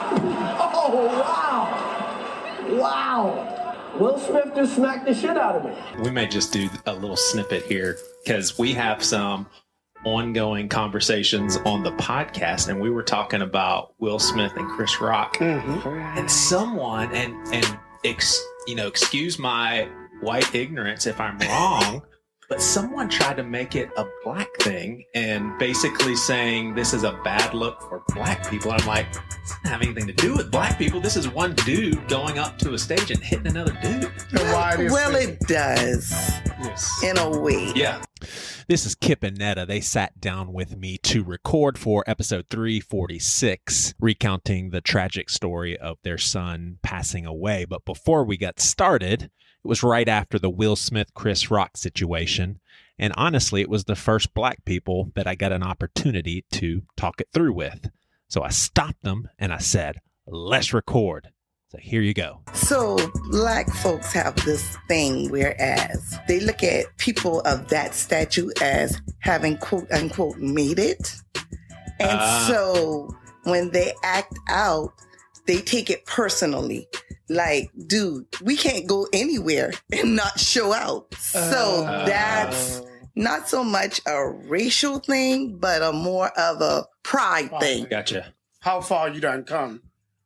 Oh, wow. Wow. Will Smith just smacked the shit out of me. We may just do a little snippet here because we have some ongoing conversations on the podcast, and we were talking about Will Smith and Chris Rock. And someone, excuse my white ignorance if I'm wrong, but someone tried to make it a black thing and basically saying this is a bad look for black people. I'm like, it doesn't have anything to do with black people. This is one dude going up to a stage and hitting another dude. Well, it does. Yes. In a way. Yeah. This is Kip and Netta. They sat down with me to record for episode 346, recounting the tragic story of their son passing away. But before we got started, it was right after the Will Smith-Chris Rock situation. And honestly, it was the first black people that I got an opportunity to talk it through with. So I stopped them and I said, let's record. So here you go. So black folks have this thing whereas they look at people of that stature as having quote unquote made it. And so when they act out, they take it personally. Like, dude, we can't go anywhere and not show out. So that's not so much a racial thing, but a more of a pride thing. Gotcha. How far you done come.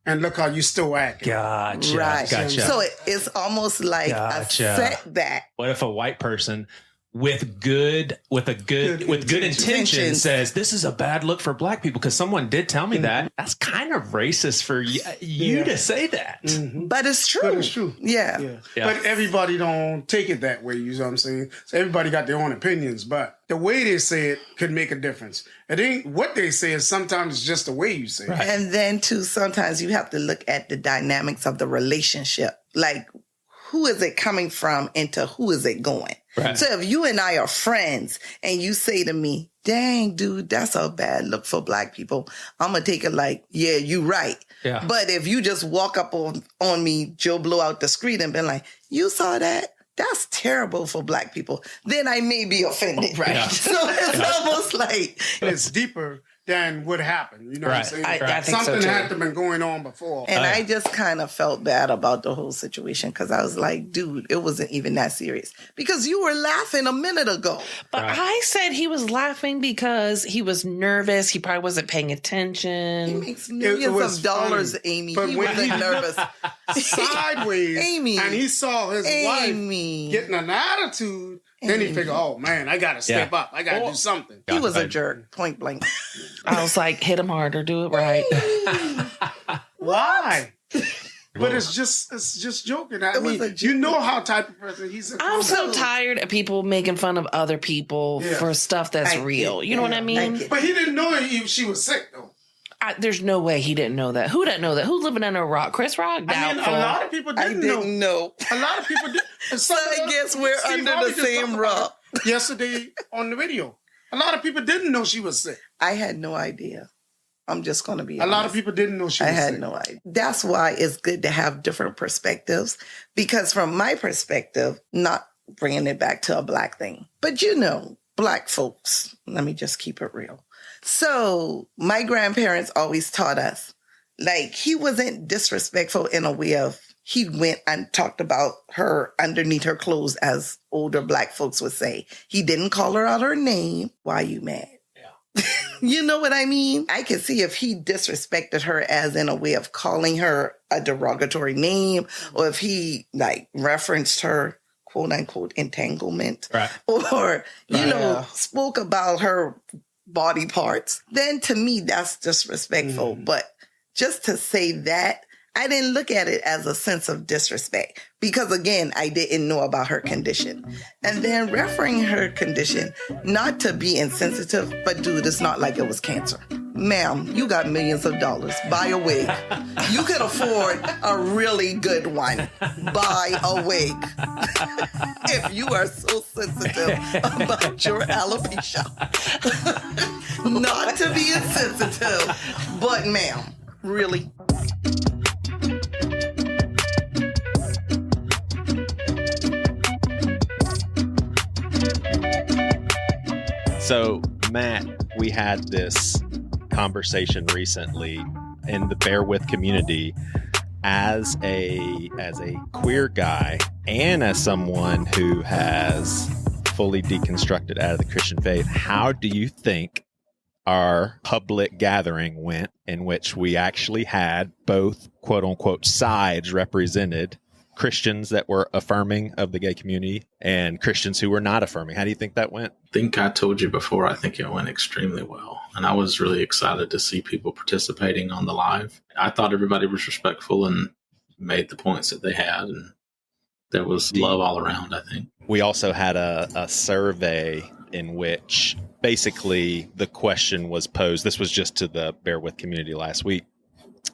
And look how you still acting. Gotcha. Right. Gotcha. So it's almost like a setback. What if a white person with good intention says this is a bad look for black people? Because someone did tell me that. That's kind of racist for you to say that. But it's true. But it's true. Yeah. But everybody don't take it that way, you know what I'm saying? So everybody got their own opinions, but the way they say it could make a difference. It ain't what they say, is sometimes it's just the way you say it. Right. And then too, sometimes you have to look at the dynamics of the relationship. Like, who is it coming from into who is it going? Right. So if you and I are friends and you say to me, dang, dude, that's a bad look for black people, I'm going to take it like, yeah, you right. Yeah. But if you just walk up on me, Joe Blow out the street and been like, you saw that? That's terrible for black people. Then I may be offended. Right. Yeah. So it's almost like... It's deeper than what happened. You know what I'm saying? I think Something so too. had to been going on before. And I just kind of felt bad about the whole situation because I was like, dude, it wasn't even that serious. Because you were laughing a minute ago. But I said he was laughing because he was nervous. He probably wasn't paying attention. He makes millions of dollars, funny. Amy. But He when wasn't nervous. Sideways, Amy. and he saw his Amy. wife getting an attitude, then he figured, oh man, I got to step up. I got to do something. He was a jerk, point blank. I was like, hit him harder, do it right. Why? But it's just joking. I mean, you know how type of person he's. I'm so tired of people making fun of other people for stuff that's real. You know what I mean? But he didn't know she was sick though. There's no way he didn't know that. Who didn't know that? Who's living under a rock? Chris Rock? Doubtful. I mean, a lot of people didn't know. A lot of people did. So I guess we're under the same rock. Yesterday on the video, a lot of people didn't know she was sick. I had no idea. I'm just going to be honest. A lot of people didn't know she was sick. I had no idea. That's why it's good to have different perspectives. Because from my perspective, not bringing it back to a black thing, but black folks, let me just keep it real. So my grandparents always taught us, like, he wasn't disrespectful in a way of he went and talked about her underneath her clothes, as older black folks would say. He didn't call her out her name. Why you mad? Yeah. You know what I mean? I can see if he disrespected her as in a way of calling her a derogatory name, or if he like referenced her quote unquote entanglement, right, or, spoke about her body parts, then to me, that's disrespectful. But just to say that, I didn't look at it as a sense of disrespect because, again, I didn't know about her condition. And then referring her condition, not to be insensitive, but dude, it's not like it was cancer. Ma'am, you got millions of dollars. Buy a wig. You could afford a really good one. Buy a wig. If you are so sensitive about your alopecia. Not to be insensitive, but ma'am, really? So, Matt, we had this conversation recently, in the Bear With community as a queer guy and as someone who has fully deconstructed out of the Christian faith, how do you think our public gathering went, in which we actually had both quote unquote sides represented, Christians that were affirming of the gay community and Christians who were not affirming? How do you think that went? I think I told you before, I think it went extremely well. And I was really excited to see people participating on the live. I thought everybody was respectful and made the points that they had. And there was love all around, I think. We also had a survey in which basically the question was posed. This was just to the Bear With community last week.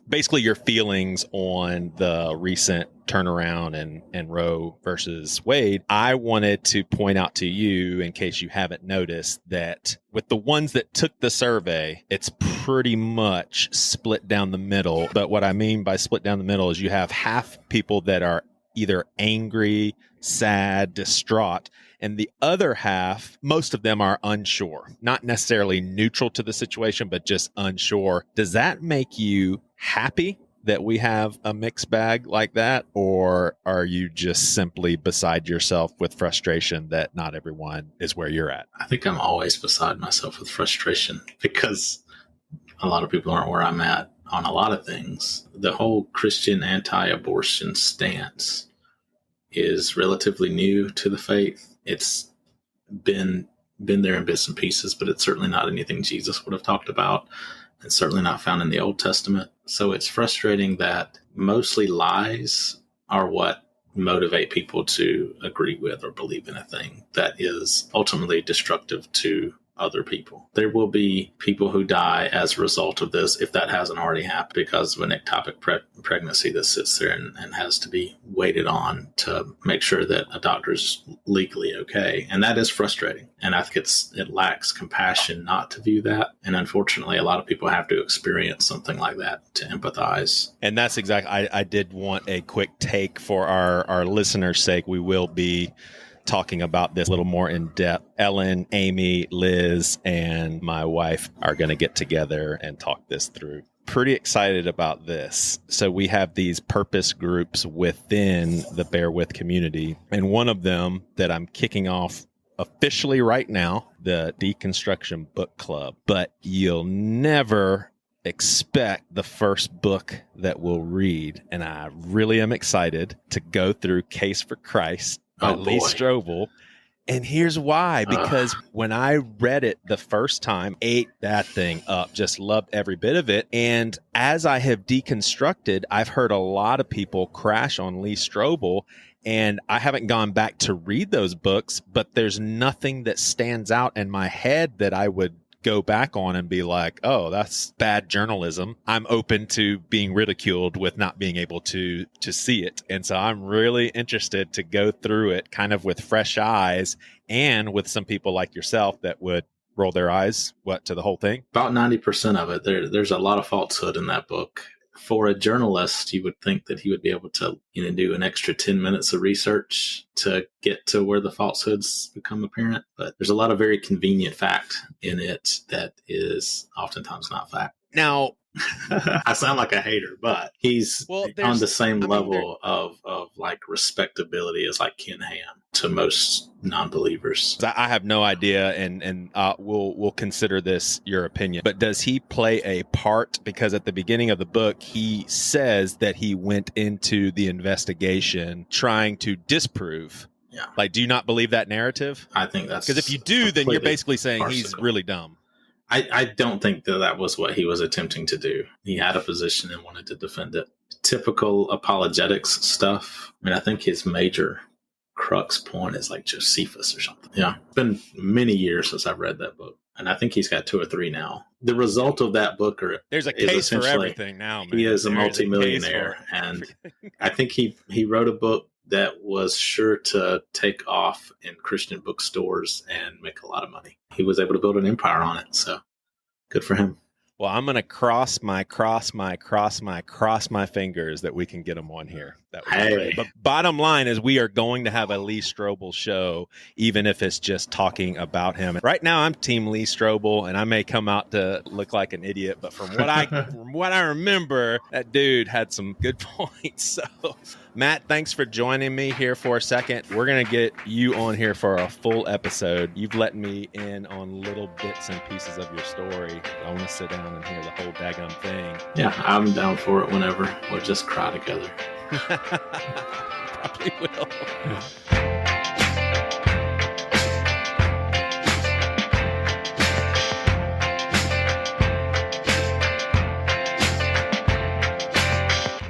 Basically, your feelings on the recent turnaround in Roe versus Wade. I wanted to point out to you, in case you haven't noticed, that with the ones that took the survey, it's pretty much split down the middle. But what I mean by split down the middle is you have half people that are either angry, sad, distraught, and the other half, most of them are unsure, not necessarily neutral to the situation, but just unsure. Does that make you happy that we have a mixed bag like that? Or are you just simply beside yourself with frustration that not everyone is where you're at? I think I'm always beside myself with frustration because a lot of people aren't where I'm at on a lot of things. The whole Christian anti-abortion stance is relatively new to the faith. It's been there in bits and pieces, but it's certainly not anything Jesus would have talked about, and certainly not found in the Old Testament. So it's frustrating that mostly lies are what motivate people to agree with or believe in a thing that is ultimately destructive to other people. There will be people who die as a result of this, if that hasn't already happened, because of an ectopic pregnancy that sits there and has to be waited on to make sure that a doctor is legally okay. And that is frustrating. And I think it lacks compassion not to view that. And unfortunately, a lot of people have to experience something like that to empathize. And that's exactly, I did want a quick take for our listeners' sake. We will be talking about this a little more in depth. Ellen, Amy, Liz, and my wife are going to get together and talk this through. Pretty excited about this. So we have these purpose groups within the Bear With community. And one of them that I'm kicking off officially right now, the Deconstruction Book Club. But you'll never expect the first book that we'll read. And I really am excited to go through Case for Christ by Lee Strobel. And here's why. Because when I read it the first time, ate that thing up, just loved every bit of it. And as I have deconstructed, I've heard a lot of people crash on Lee Strobel. And I haven't gone back to read those books, but there's nothing that stands out in my head that I would go back on and be like, oh, that's bad journalism. I'm open to being ridiculed with not being able to see it. And so I'm really interested to go through it kind of with fresh eyes and with some people like yourself that would roll their eyes, to the whole thing? About 90% of it. There's a lot of falsehood in that book. For a journalist, you would think that he would be able to, do an extra 10 minutes of research to get to where the falsehoods become apparent. But there's a lot of very convenient fact in it that is oftentimes not fact. Now, I sound like a hater, but he's on the same level of like respectability as like Ken Ham to most non-believers. I have no idea, and we'll consider this your opinion. But does he play a part? Because at the beginning of the book, he says that he went into the investigation trying to disprove. Yeah. Like, do you not believe that narrative? I think that's because if you do, then you're basically saying farcical. He's really dumb. I don't think that was what he was attempting to do. He had a position and wanted to defend it. Typical apologetics stuff. I mean, I think his major crux point is like Josephus or something. Yeah. It's been many years since I've read that book. And I think he's got 2 or 3 now. The result of that book there's a case for everything now, man. He is a multimillionaire. And I think he wrote a book that was sure to take off in Christian bookstores and make a lot of money. He was able to build an empire on it. So good for him. Well, I'm going to cross my fingers that we can get him on here. That would be great. But bottom line is we are going to have a Lee Strobel show, even if it's just talking about him. Right now, I'm Team Lee Strobel, and I may come out to look like an idiot, but from what I remember, that dude had some good points. So, Matt, thanks for joining me here for a second. We're going to get you on here for a full episode. You've let me in on little bits and pieces of your story. I want to sit down and hear the whole daggum thing. Yeah, I'm down for it whenever. We'll just cry together. Probably will.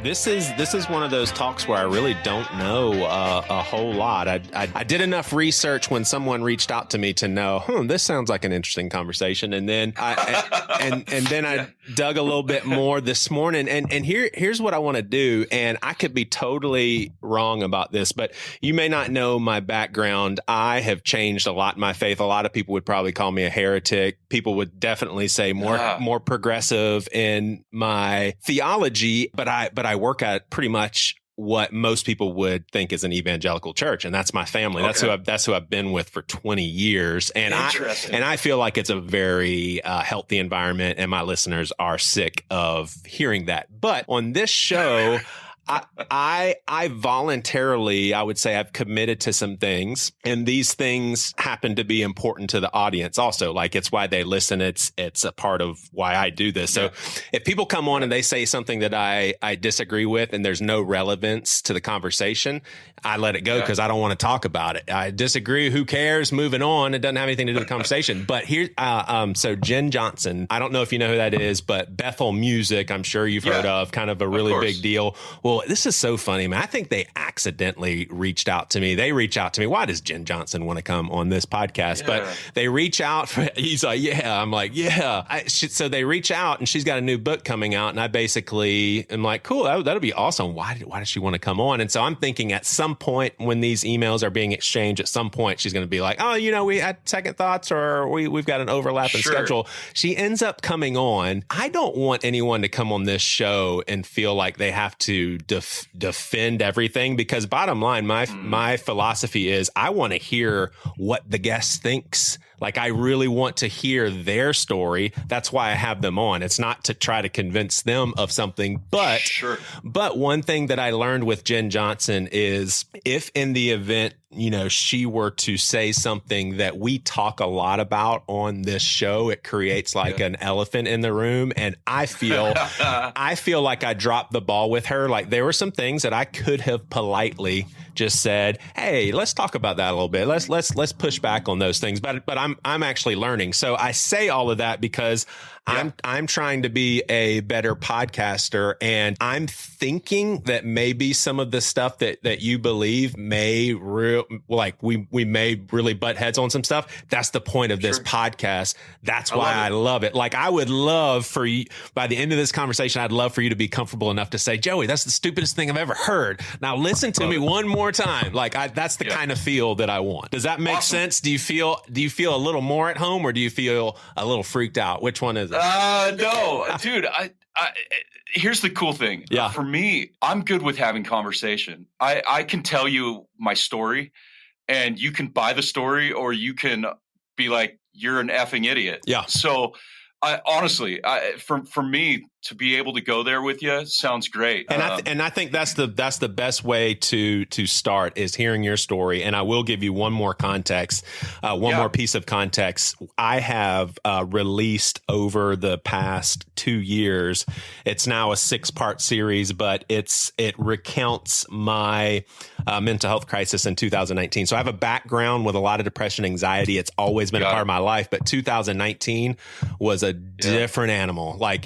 This is one of those talks where I really don't know a whole lot. I did enough research when someone reached out to me to know, this sounds like an interesting conversation, and then I dug a little bit more this morning. And here's what I want to do, and I could be totally wrong about this, but you may not know my background. I have changed a lot in my faith. A lot of people would probably call me a heretic. People would definitely say more progressive in my theology, but I work at pretty much what most people would think is an evangelical church, and that's my family. Okay. That's who I've been with for 20 years, and I feel like it's a very healthy environment, and my listeners are sick of hearing that. But on this show, I voluntarily, I would say I've committed to some things, and these things happen to be important to the audience also. Like, it's why they listen. It's a part of why I do this. So if people come on and they say something that I disagree with and there's no relevance to the conversation, I let it go because I don't want to talk about it. I disagree. Who cares? Moving on. It doesn't have anything to do with the conversation. But here, so Jen Johnson, I don't know if you know who that is, but Bethel Music, I'm sure you've heard of, kind of a really big deal. Well, this is so funny, man. I think they accidentally reached out to me. They reach out to me. Why does Jen Johnson want to come on this podcast? Yeah. But they reach out. He's like, yeah. I'm like, yeah. So they reach out, and she's got a new book coming out. And I basically am like, cool, that'll be awesome. Why does she want to come on? And so I'm thinking at some point when these emails are being exchanged, at some point she's going to be like, oh, we had second thoughts, or we've got an overlap in schedule. She ends up coming on. I don't want anyone to come on this show and feel like they have to defend everything, because bottom line, my philosophy is I want to hear what the guest thinks. Like, I really want to hear their story. That's why I have them on. It's not to try to convince them of something, but one thing that I learned with Jen Johnson is if in the event, she were to say something that we talk a lot about on this show, it creates like an elephant in the room. And I feel like I dropped the ball with her. Like, there were some things that I could have politely just said, hey, let's talk about that a little bit. Let's push back on those things. But I'm actually learning. So I say all of that because I'm trying to be a better podcaster, and I'm thinking that maybe some of the stuff that you believe may we may really butt heads on some stuff. That's the point of this podcast. That's why I love it. Like, I would love for you, by the end of this conversation, I'd love for you to be comfortable enough to say, Joey, that's the stupidest thing I've ever heard. Now listen to me one more time. Like, that's the kind of feel that I want. Does that make sense? Do you feel a little more at home, or do you feel a little freaked out? Which one is it? No, dude, here's the cool thing. Yeah. For me, I'm good with having conversation. I can tell you my story, and you can buy the story, or you can be like, you're an effing idiot. Yeah. So honestly, for me to be able to go there with you sounds great. And I think that's the best way to start, is hearing your story. And I will give you one more context, more piece of context. I have released over the past 2 years. It's now a 6-part series, but it recounts my mental health crisis in 2019. So I have a background with a lot of depression, anxiety. It's always been a part of my life, but 2019 was a different animal. Like,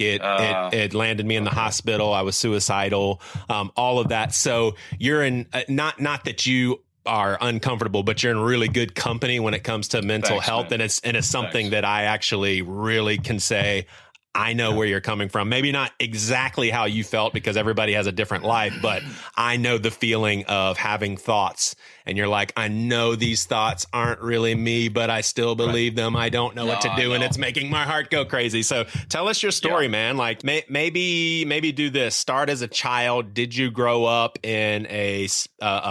it landed me in the hospital. I was suicidal, all of that. So you're in, not that you are uncomfortable, but you're in really good company when it comes to mental health. Man. And it's something that I actually really can say, I know where you're coming from. Maybe not exactly how you felt because everybody has a different life, but I know the feeling of having thoughts and you're like, I know these thoughts aren't really me, but I still believe them. I don't know what to do and it's making my heart go crazy. So tell us your story, man. Like maybe do this. Start as a child. Did you grow up in a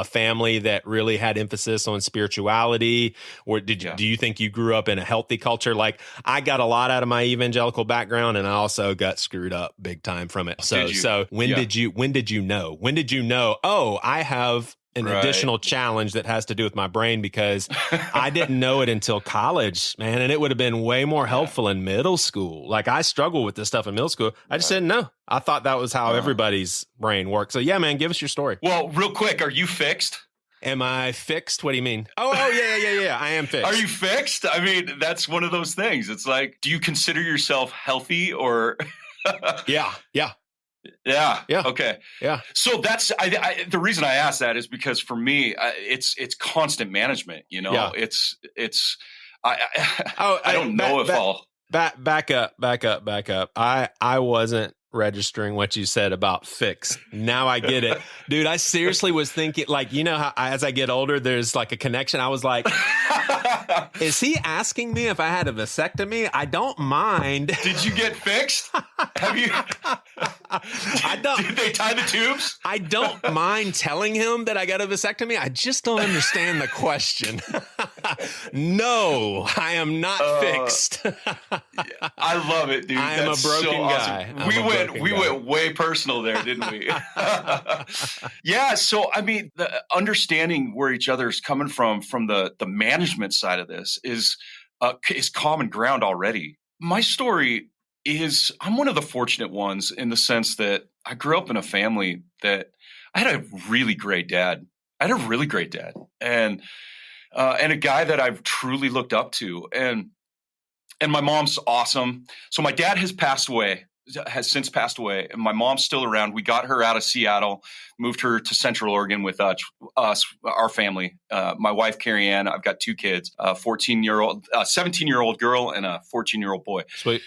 family that really had emphasis on spirituality? Or do you think you grew up in a healthy culture? Like I got a lot out of my evangelical background and I also got screwed up big time from it. So when did you know, oh, I have an additional challenge that has to do with my brain, because I didn't know it until college, man. And it would have been way more helpful in middle school. Like I struggled with this stuff in middle school. I just didn't know. I thought that was how everybody's brain works. So yeah, man, give us your story. Well, real quick, are you fixed? Am I fixed? What do you mean? Oh, yeah. I am fixed. Are you fixed? I mean, that's one of those things. It's like, do you consider yourself healthy or? Yeah. Okay. Yeah. So that's the reason I asked that is because for me, it's constant management. You know, I don't know if I'll back up. I wasn't registering what you said about fix. Now I get it. Dude, I seriously was thinking, like, you know how as I get older, there's like a connection. I was like, is he asking me if I had a vasectomy? I don't mind. Did you get fixed? Have you? I don't. Did they tie the tubes? I don't mind telling him that I got a vasectomy. I just don't understand the question. No, I am not fixed. I love it, dude. I am That's a broken so guy. Awesome. We went way personal there, didn't we? Yeah. So, I mean, the understanding where each other's coming from the management side of this is common ground already. My story is I'm one of the fortunate ones in the sense that I grew up in a family that I had a really great dad. And a guy that I've truly looked up to. And my mom's awesome. So my dad has since passed away, and my mom's still around. We got her out of Seattle, moved her to Central Oregon with us, our family. My wife, Carrie Ann, I've got two kids, a 17-year-old girl and a 14-year-old boy. Sweet.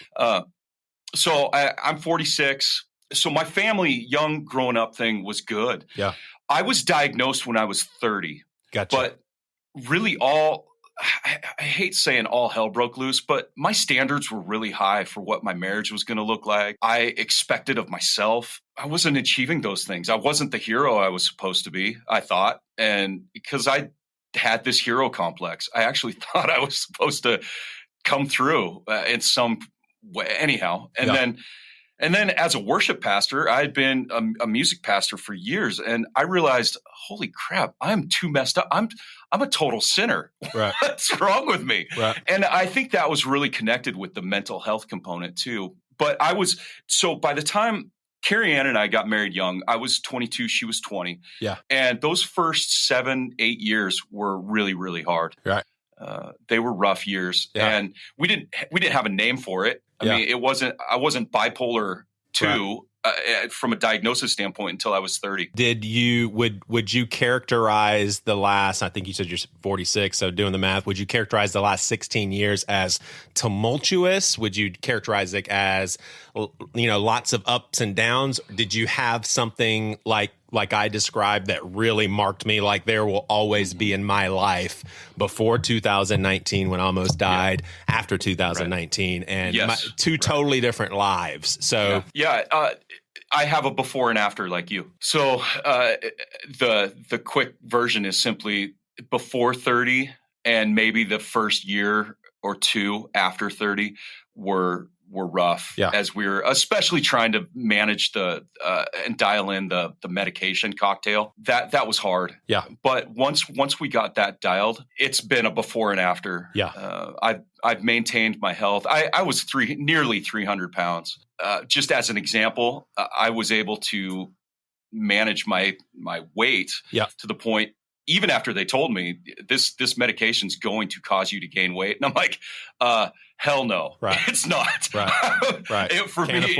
So I'm 46. So my family, young growing up thing was good. Yeah. I was diagnosed when I was 30. Gotcha. But really I hate saying all hell broke loose, but my standards were really high for what my marriage was going to look like. I expected of myself. I wasn't achieving those things. I wasn't the hero I was supposed to be, I thought. And because I had this hero complex, I actually thought I was supposed to come through in some way anyhow. And then as a worship pastor, I had been a music pastor for years, and I realized, holy crap, I'm too messed up. I'm a total sinner. Right. What's wrong with me? Right. And I think that was really connected with the mental health component too. But so by the time Carrie Ann and I got married young, I was 22, she was 20. Yeah. And those first 7-8 years were really, really hard. Right. They were rough years, and we didn't have a name for it. I mean, I wasn't bipolar 2 from a diagnosis standpoint until I was 30. Would you characterize the last, I think you said you're 46, so doing the math, would you characterize the last 16 years as tumultuous? Would you characterize it as, lots of ups and downs? Did you have something like I described that really marked me, like there will always be in my life before 2019 when I almost died, after 2019, and two totally different lives. So I have a before and after like you. So the quick version is simply before 30 and maybe the first year or two after 30 were rough as we were especially trying to manage and dial in the medication cocktail. That was hard. Yeah. But once we got that dialed, it's been a before and after. Yeah. I've maintained my health. I was nearly 300 pounds. Just as an example, I was able to manage my weight to the point, even after they told me this medication's going to cause you to gain weight. And I'm like, hell no, it's not. Right. For me,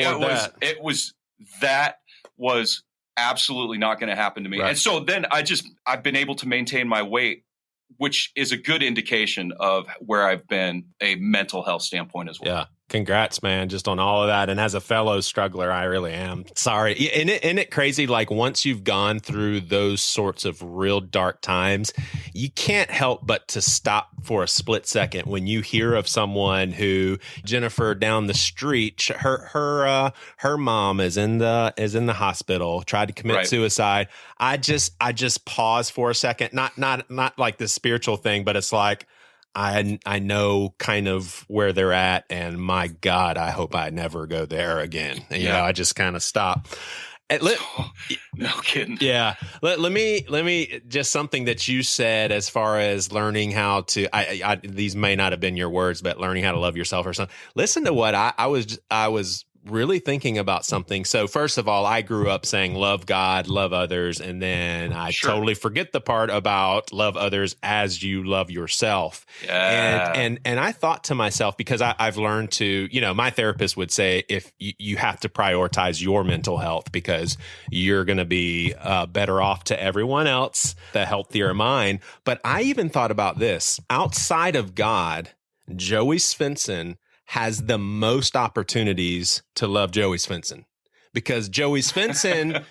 that was absolutely not going to happen to me. Right. And so then I've been able to maintain my weight, which is a good indication of where I've been a mental health standpoint as well. Congrats, man, just on all of that. And as a fellow struggler, I really am sorry. Isn't it crazy? Like once you've gone through those sorts of real dark times, you can't help but to stop for a split second when you hear of someone who, Jennifer down the street, her mom is in the hospital, tried to commit suicide. I just pause for a second, not like the spiritual thing, but it's like, I know kind of where they're at, and my God, I hope I never go there again. You know, I just kind of stop. No kidding. Yeah. Let me just something that you said as far as learning how to, these may not have been your words, but learning how to love yourself or something. Listen to what I was really thinking about something. So first of all, I grew up saying love God, love others, and then I totally forget the part about love others as you love yourself. Yeah. And I thought to myself, because I've learned to, my therapist would say, if you have to prioritize your mental health because you're going to be better off to everyone else, the healthier mind. But I even thought about this. Outside of God, Joey Svensson has the most opportunities to love Joey Svensson, because Joey Svensson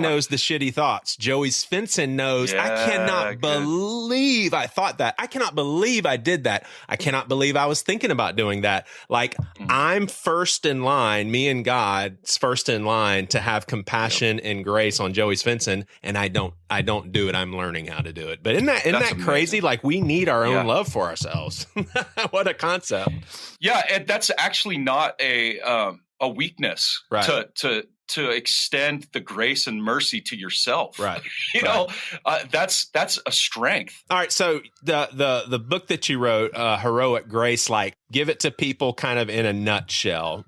knows the shitty thoughts. Joey Svensson knows, I cannot believe I thought that. I cannot believe I did that. I cannot believe I was thinking about doing that. Like I'm first in line, me and God's first in line to have compassion and grace on Joey Svensson. And I don't do it. I'm learning how to do it. But isn't that crazy? Like we need our own love for ourselves. What a concept. Yeah. And that's actually not a weakness, to extend the grace and mercy to yourself. Right. You know, that's a strength. All right. So the book that you wrote, Heroic Grace, like give it to people kind of in a nutshell.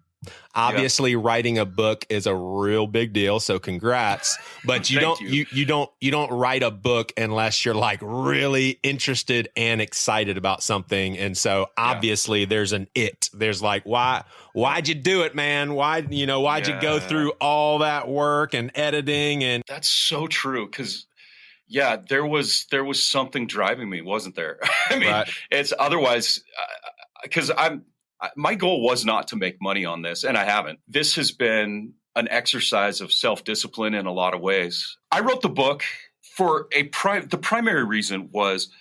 Obviously, writing a book is a real big deal. So congrats. But you don't write a book unless you're like really interested and excited about something. And so obviously there's there's like, why'd you do it, man? Why'd you go through all that work and editing? And that's so true. 'Cause there was something driving me, wasn't there? I mean, it's otherwise, because my goal was not to make money on this, and I haven't. This has been an exercise of self-discipline in a lot of ways. I wrote the book for the primary reason was,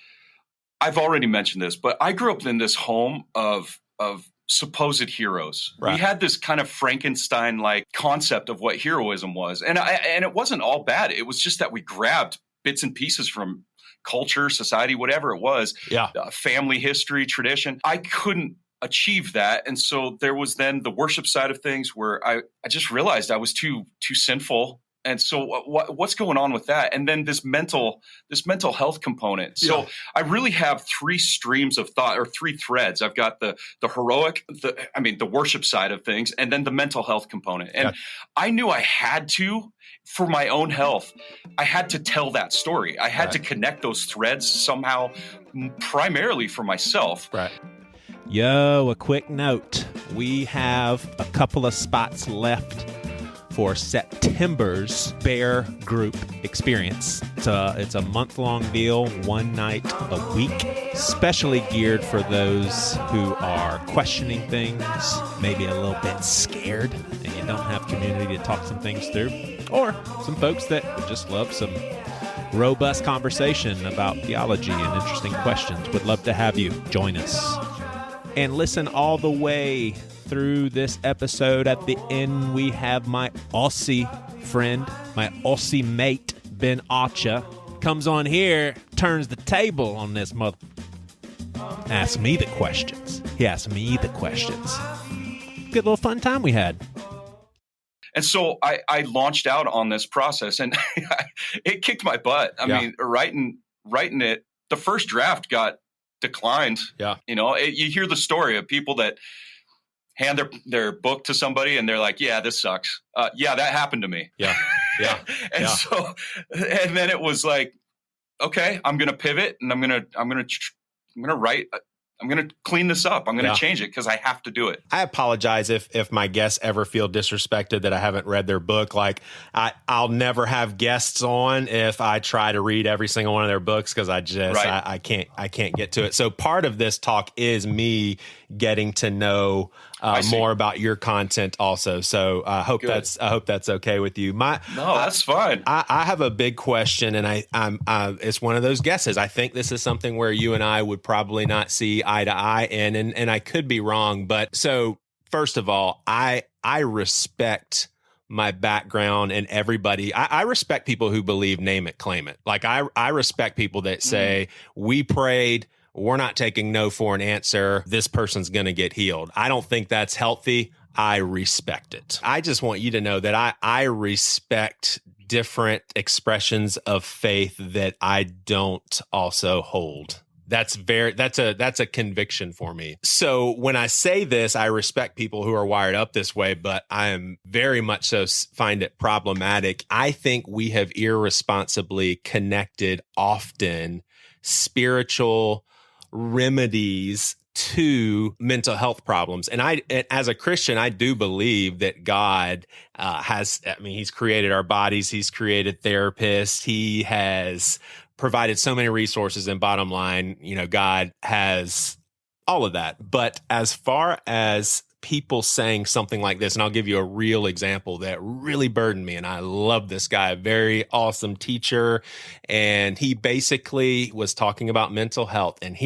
I've already mentioned this, but I grew up in this home of supposed heroes. Right. We had this kind of Frankenstein-like concept of what heroism was, and it wasn't all bad. It was just that we grabbed bits and pieces from culture, society, whatever it was, family history, tradition. I couldn't achieve that. And so there was then the worship side of things where I just realized I was too sinful. And so what's going on with that? And then this mental health component. So I really have three streams of thought, or three threads. I've got the heroic, the worship side of things, and then the mental health component. And I knew I had to, for my own health, I had to tell that story. I had to connect those threads somehow, primarily for myself. Right. Yo, a quick note. We have a couple of spots left for September's Bear Group experience. It's a month-long deal, one night a week, specially geared for those who are questioning things, maybe a little bit scared, and you don't have community to talk some things through, or some folks that just love some robust conversation about theology and interesting questions. Would love to have you join us. And listen all the way through this episode. At the end, we have my Aussie friend, my Aussie mate, Ben Archer, comes on here, turns the table on this mother. Asks me the questions. He asked me the questions. Good little fun time we had. And so I launched out on this process, and it kicked my butt. I mean, writing it, the first draft got declined. You hear the story of people that hand their book to somebody and they're like, this sucks. That happened to me. So, and then it was like, okay, I'm going to pivot, and I'm going to write I'm going to clean this up. I'm going to change it because I have to do it. I apologize if my guests ever feel disrespected that I haven't read their book. Like I'll never have guests on if I try to read every single one of their books because I just I can't get to it. So part of this talk is me getting to know more about your content also. So I hope that's okay with you. No, that's fine. I have a big question, and I'm it's one of those guesses. I think this is something where you and I would probably not see eye to eye in, and I could be wrong. But so first of all, I respect my background and everybody. I respect people who believe name it, claim it. Like I respect people that say, we prayed, we're not taking no for an answer. This person's going to get healed. I don't think that's healthy. I respect it. I just want you to know that I respect different expressions of faith that I don't also hold. That's a conviction for me. So when I say this, I respect people who are wired up this way, but I am very much so find it problematic. I think we have irresponsibly connected often spiritual remedies to mental health problems. And as a Christian, I do believe that God he's created our bodies. He's created therapists. He has provided so many resources, and bottom line, God has all of that. But as far as people saying something like this, and I'll give you a real example that really burdened me, and I love this guy, a very awesome teacher, and he basically was talking about mental health, and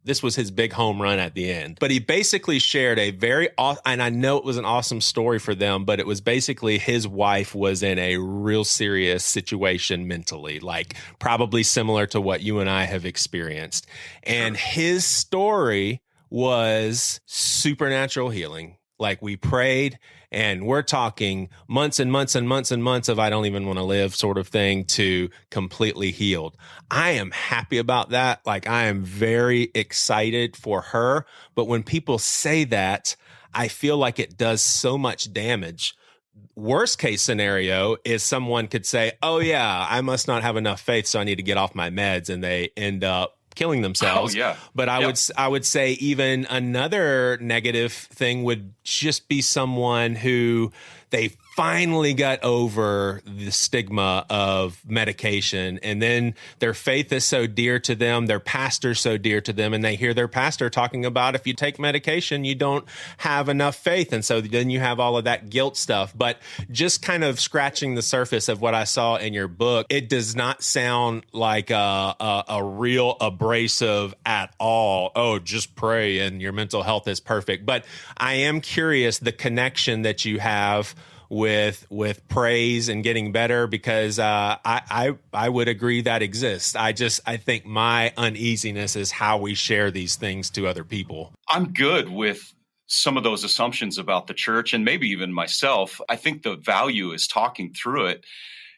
this was his big home run at the end. But he basically shared and I know it was an awesome story for them, but it was basically his wife was in a real serious situation mentally, like probably similar to what you and I have experienced. And his story was supernatural healing. Like we prayed, and we're talking months and months and months and months of I don't even want to live sort of thing to completely healed. I am happy about that. Like I am very excited for her. But when people say that, I feel like it does so much damage. Worst case scenario is someone could say, oh yeah, I must not have enough faith, so I need to get off my meds, and they end up killing themselves. Oh, yeah. But I would say even another negative thing would just be someone who they finally got over the stigma of medication, and then their faith is so dear to them, their pastor's so dear to them, and they hear their pastor talking about if you take medication, you don't have enough faith, and so then you have all of that guilt stuff. But just kind of scratching the surface of what I saw in your book, it does not sound like a real abrasive at all. Oh, just pray and your mental health is perfect. But I am curious the connection that you have with praise and getting better, because I would agree that exists. I think my uneasiness is how we share these things to other people. I'm good with some of those assumptions about the church and maybe even myself. I think the value is talking through it.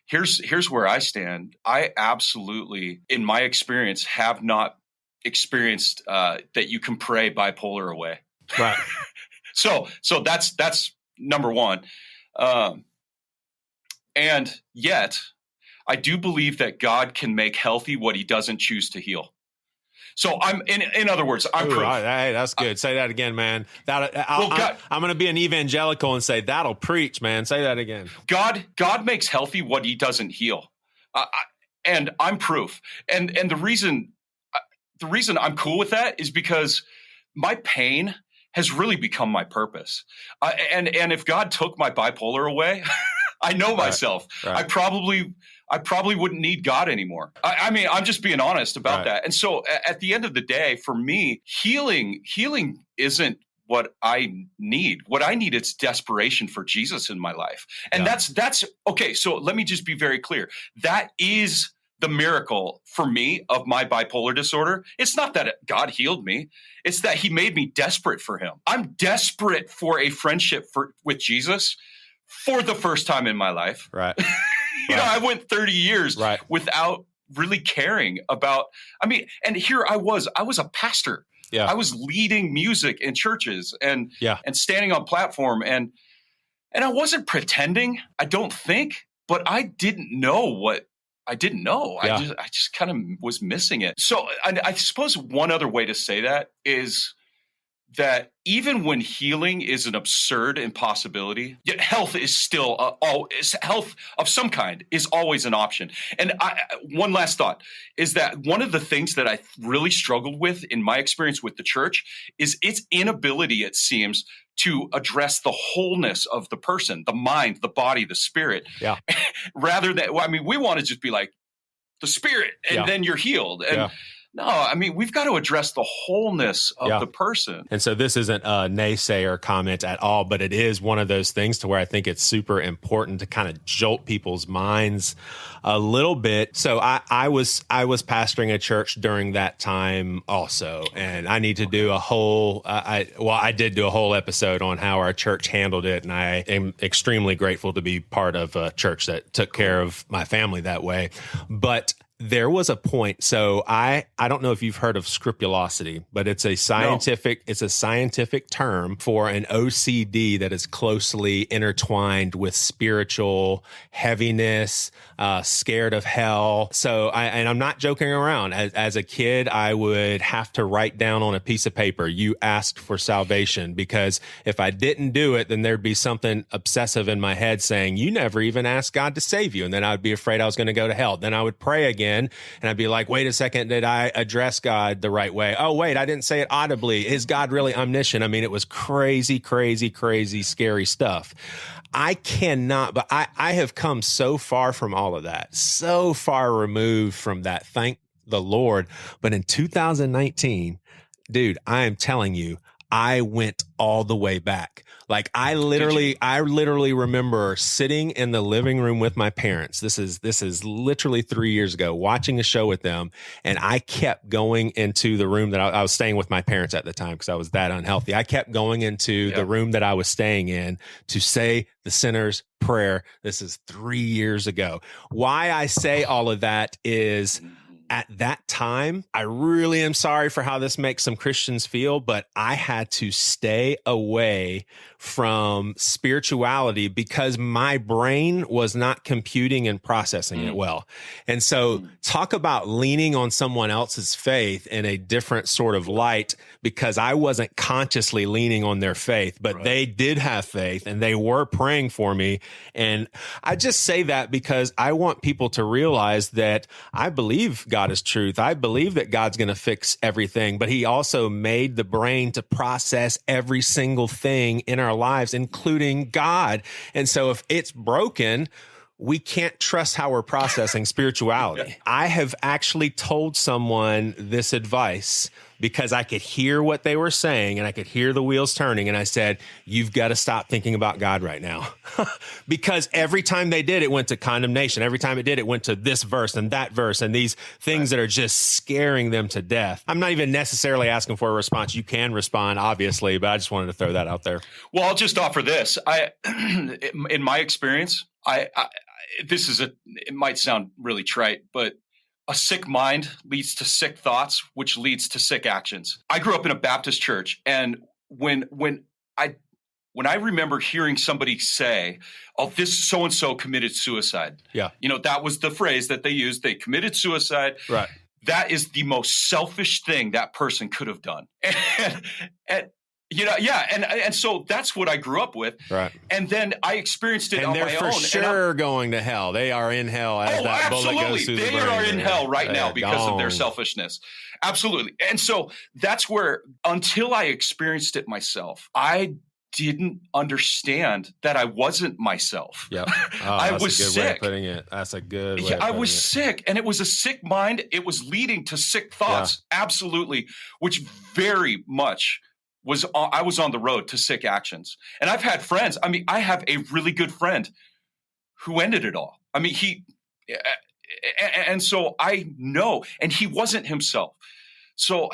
Here's where I stand. I absolutely, in my experience, have not experienced that you can pray bipolar away. Right. So that's number one. And yet, I do believe that God can make healthy what he doesn't choose to heal. So I'm, in other words, I'm proof. Hey, that's good. Say that again, man. I'm going to be an evangelical and say that'll preach, man. Say that again. God makes healthy what he doesn't heal. And I'm proof. And the reason I'm cool with that is because my pain has really become my purpose. And if God took my bipolar away, I know myself. Right. I probably wouldn't need God anymore. I mean, I'm just being honest about that. And so at the end of the day, for me, healing isn't what I need. What I need is desperation for Jesus in my life. And that's okay. So let me just be very clear. That is the miracle for me of my bipolar disorder. It's not that God healed me. It's that he made me desperate for him. I'm desperate for a friendship with Jesus for the first time in my life. Right. You know, I went 30 years without really caring about, and here I was a pastor. Yeah. I was leading music in churches and standing on platform and I wasn't pretending, I don't think, but I didn't know what I didn't know. Yeah. I just kind of was missing it. So I suppose one other way to say that is that even when healing is an absurd impossibility, yet health is still health of some kind is always an option. And one last thought is that one of the things that I really struggled with in my experience with the church is its inability, it seems, to address the wholeness of the person, the mind, the body, the spirit. Yeah. Rather than, we want to just be like the spirit and then you're healed. And no, we've got to address the wholeness of the person. And so this isn't a naysayer comment at all, but it is one of those things to where I think it's super important to kind of jolt people's minds a little bit. So I was pastoring a church during that time also, and I need to do a whole, I did do a whole episode on how our church handled it. And I am extremely grateful to be part of a church that took care of my family that way. But there was a point. So I don't know if you've heard of scrupulosity, but it's a scientific term for an OCD that is closely intertwined with spiritual heaviness, scared of hell. So I'm not joking around. As a kid, I would have to write down on a piece of paper, you asked for salvation, because if I didn't do it, then there'd be something obsessive in my head saying, you never even asked God to save you. And then I'd be afraid I was going to go to hell. Then I would pray again. And I'd be like, wait a second, did I address God the right way? Oh, wait, I didn't say it audibly. Is God really omniscient? It was crazy, scary stuff. I cannot, but I have come so far from all of that, so far removed from that. Thank the Lord. But in 2019, dude, I am telling you, I went all the way back. Like I literally remember sitting in the living room with my parents. This is literally 3 years ago, watching a show with them. And I kept going into the room that I was staying with my parents at the time because I was that unhealthy. I kept going into the room that I was staying in to say the sinner's prayer. This is 3 years ago. Why I say all of that is, at that time, I really am sorry for how this makes some Christians feel, but I had to stay away from spirituality because my brain was not computing and processing it well. And so talk about leaning on someone else's faith in a different sort of light, because I wasn't consciously leaning on their faith, but they did have faith and they were praying for me. And I just say that because I want people to realize that I believe God is truth. I believe that God's going to fix everything, but he also made the brain to process every single thing in our lives, including God. And so if it's broken, we can't trust how we're processing spirituality. I have actually told someone this advice because I could hear what they were saying and I could hear the wheels turning. And I said, you've got to stop thinking about God right now. Because every time they did, it went to condemnation. Every time it did, it went to this verse and that verse and these things that are just scaring them to death. I'm not even necessarily asking for a response. You can respond, obviously, but I just wanted to throw that out there. Well, I'll just offer this. In my experience, it might sound really trite, but a sick mind leads to sick thoughts, which leads to sick actions. I grew up in a Baptist church, and when I remember hearing somebody say, "Oh, this so-and-so committed suicide," that was the phrase that they used. They committed suicide. Right. That is the most selfish thing that person could have done. And so that's what I grew up with. Right. And then I experienced it on my own. And they're for sure going to hell. They are in hell as that bullet goes through the brain. They are in hell right now because of their selfishness. Absolutely. And so that's where, until I experienced it myself, I didn't understand that I wasn't myself. Yep. I was sick. Way of putting it. That's a good way of I was sick, and it was a sick mind. It was leading to sick thoughts. Yeah. Absolutely. Which very much I was on the road to sick actions. And I've had friends. I have a really good friend who ended it all. And so I know, and he wasn't himself. So,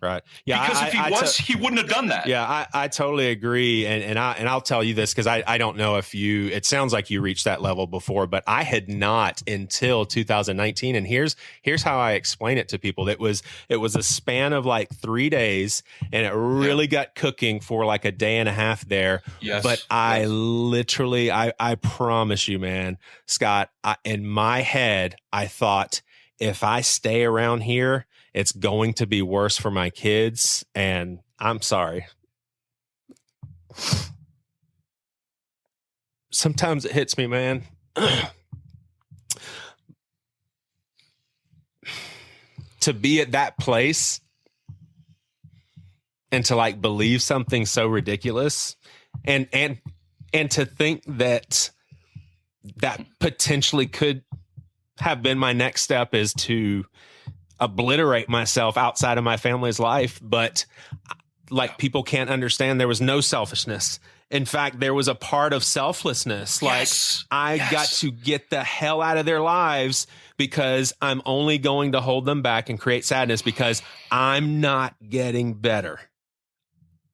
right. Yeah. Because if he was, he wouldn't have done that. Yeah, I totally agree. And I'll tell you this, because I don't know if it sounds like you reached that level before, but I had not until 2019. And here's how I explain it to people. It was a span of like 3 days, and it really got cooking for like a day and a half there. Yes. But I literally, I promise you, man, Scott, in my head, I thought, if I stay around here, it's going to be worse for my kids. And I'm sorry. Sometimes it hits me, man. To be at that place and to like believe something so ridiculous, and to think that potentially could have been my next step, is to obliterate myself outside of my family's life. But like, people can't understand, there was no selfishness. In fact, there was a part of selflessness. Like, I got to get the hell out of their lives, because I'm only going to hold them back and create sadness, because I'm not getting better.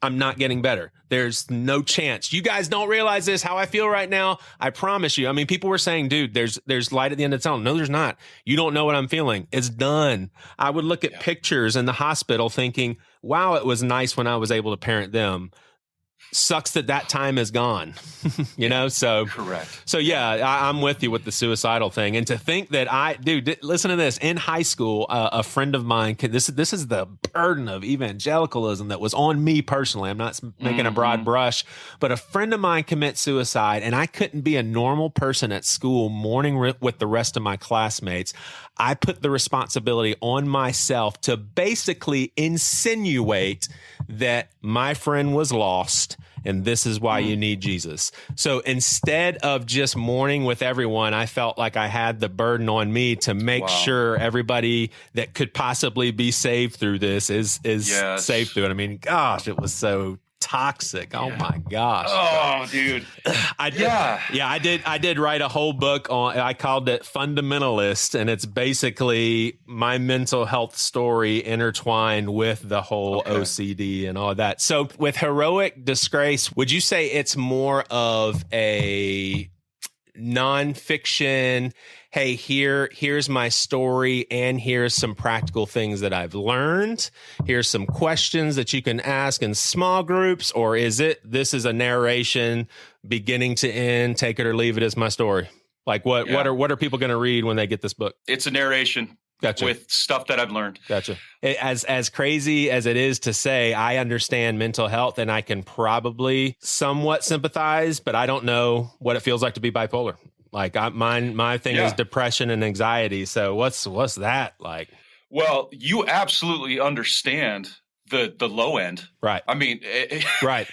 I'm not getting better. There's no chance. You guys don't realize this, how I feel right now. I promise you. I mean, people were saying, dude, there's light at the end of the tunnel. No, there's not. You don't know what I'm feeling. It's done. I would look at pictures in the hospital thinking, wow, it was nice when I was able to parent them. Sucks that time is gone, you know? So, correct. So yeah, I'm with you with the suicidal thing. And to think that listen to this, in high school, a friend of mine, this is the burden of evangelicalism that was on me personally. I'm not making a broad brush, but a friend of mine commits suicide, and I couldn't be a normal person at school mourning with the rest of my classmates. I put the responsibility on myself to basically insinuate that my friend was lost, and this is why you need Jesus. So instead of just mourning with everyone, I felt like I had the burden on me to make sure everybody that could possibly be saved through this is saved through it. I mean, gosh, it was so toxic. Oh my gosh. Oh, dude. I did write a whole book I called it Fundamentalist, and it's basically my mental health story intertwined with the whole OCD and all that. So with Heroic Disgrace, would you say it's more of a nonfiction, hey, here's my story, and here's some practical things that I've learned, here's some questions that you can ask in small groups, or this is a narration beginning to end, take it or leave it as my story? Like what are people going to read when they get this book? It's a narration. Gotcha. With stuff that I've learned. Gotcha. As crazy as it is to say, I understand mental health, and I can probably somewhat sympathize, but I don't know what it feels like to be bipolar. Like my thing is depression and anxiety. So what's that like? Well, you absolutely understand the low end, right? I mean, right.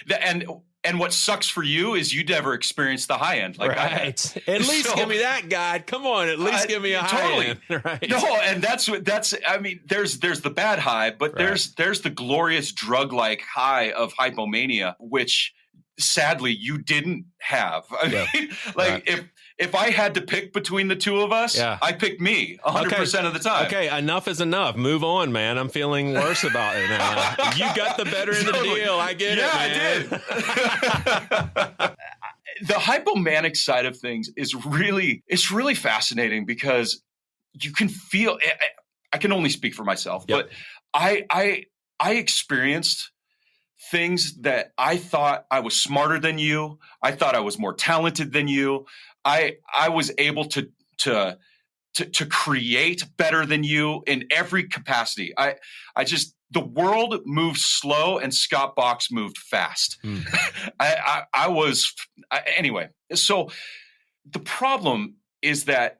And what sucks for you is you never experienced the high end. Like right. At least give me that, God. Come on. At least give me a high end. Right. No, and that's, I mean, there's the bad high, but there's the glorious drug-like high of hypomania, which sadly you didn't have. I mean, like if I had to pick between the two of us, I pick me 100% of the time. Okay, enough is enough. Move on, man. I'm feeling worse about it now. You got the better end of the deal. I get it, man. I did. The hypomanic side of things is really fascinating, because you can feel, I can only speak for myself, but I experienced things that I thought I was smarter than you. I thought I was more talented than you. I was able to create better than you in every capacity. The world moved slow and Scott Box moved fast. Anyway. So the problem is that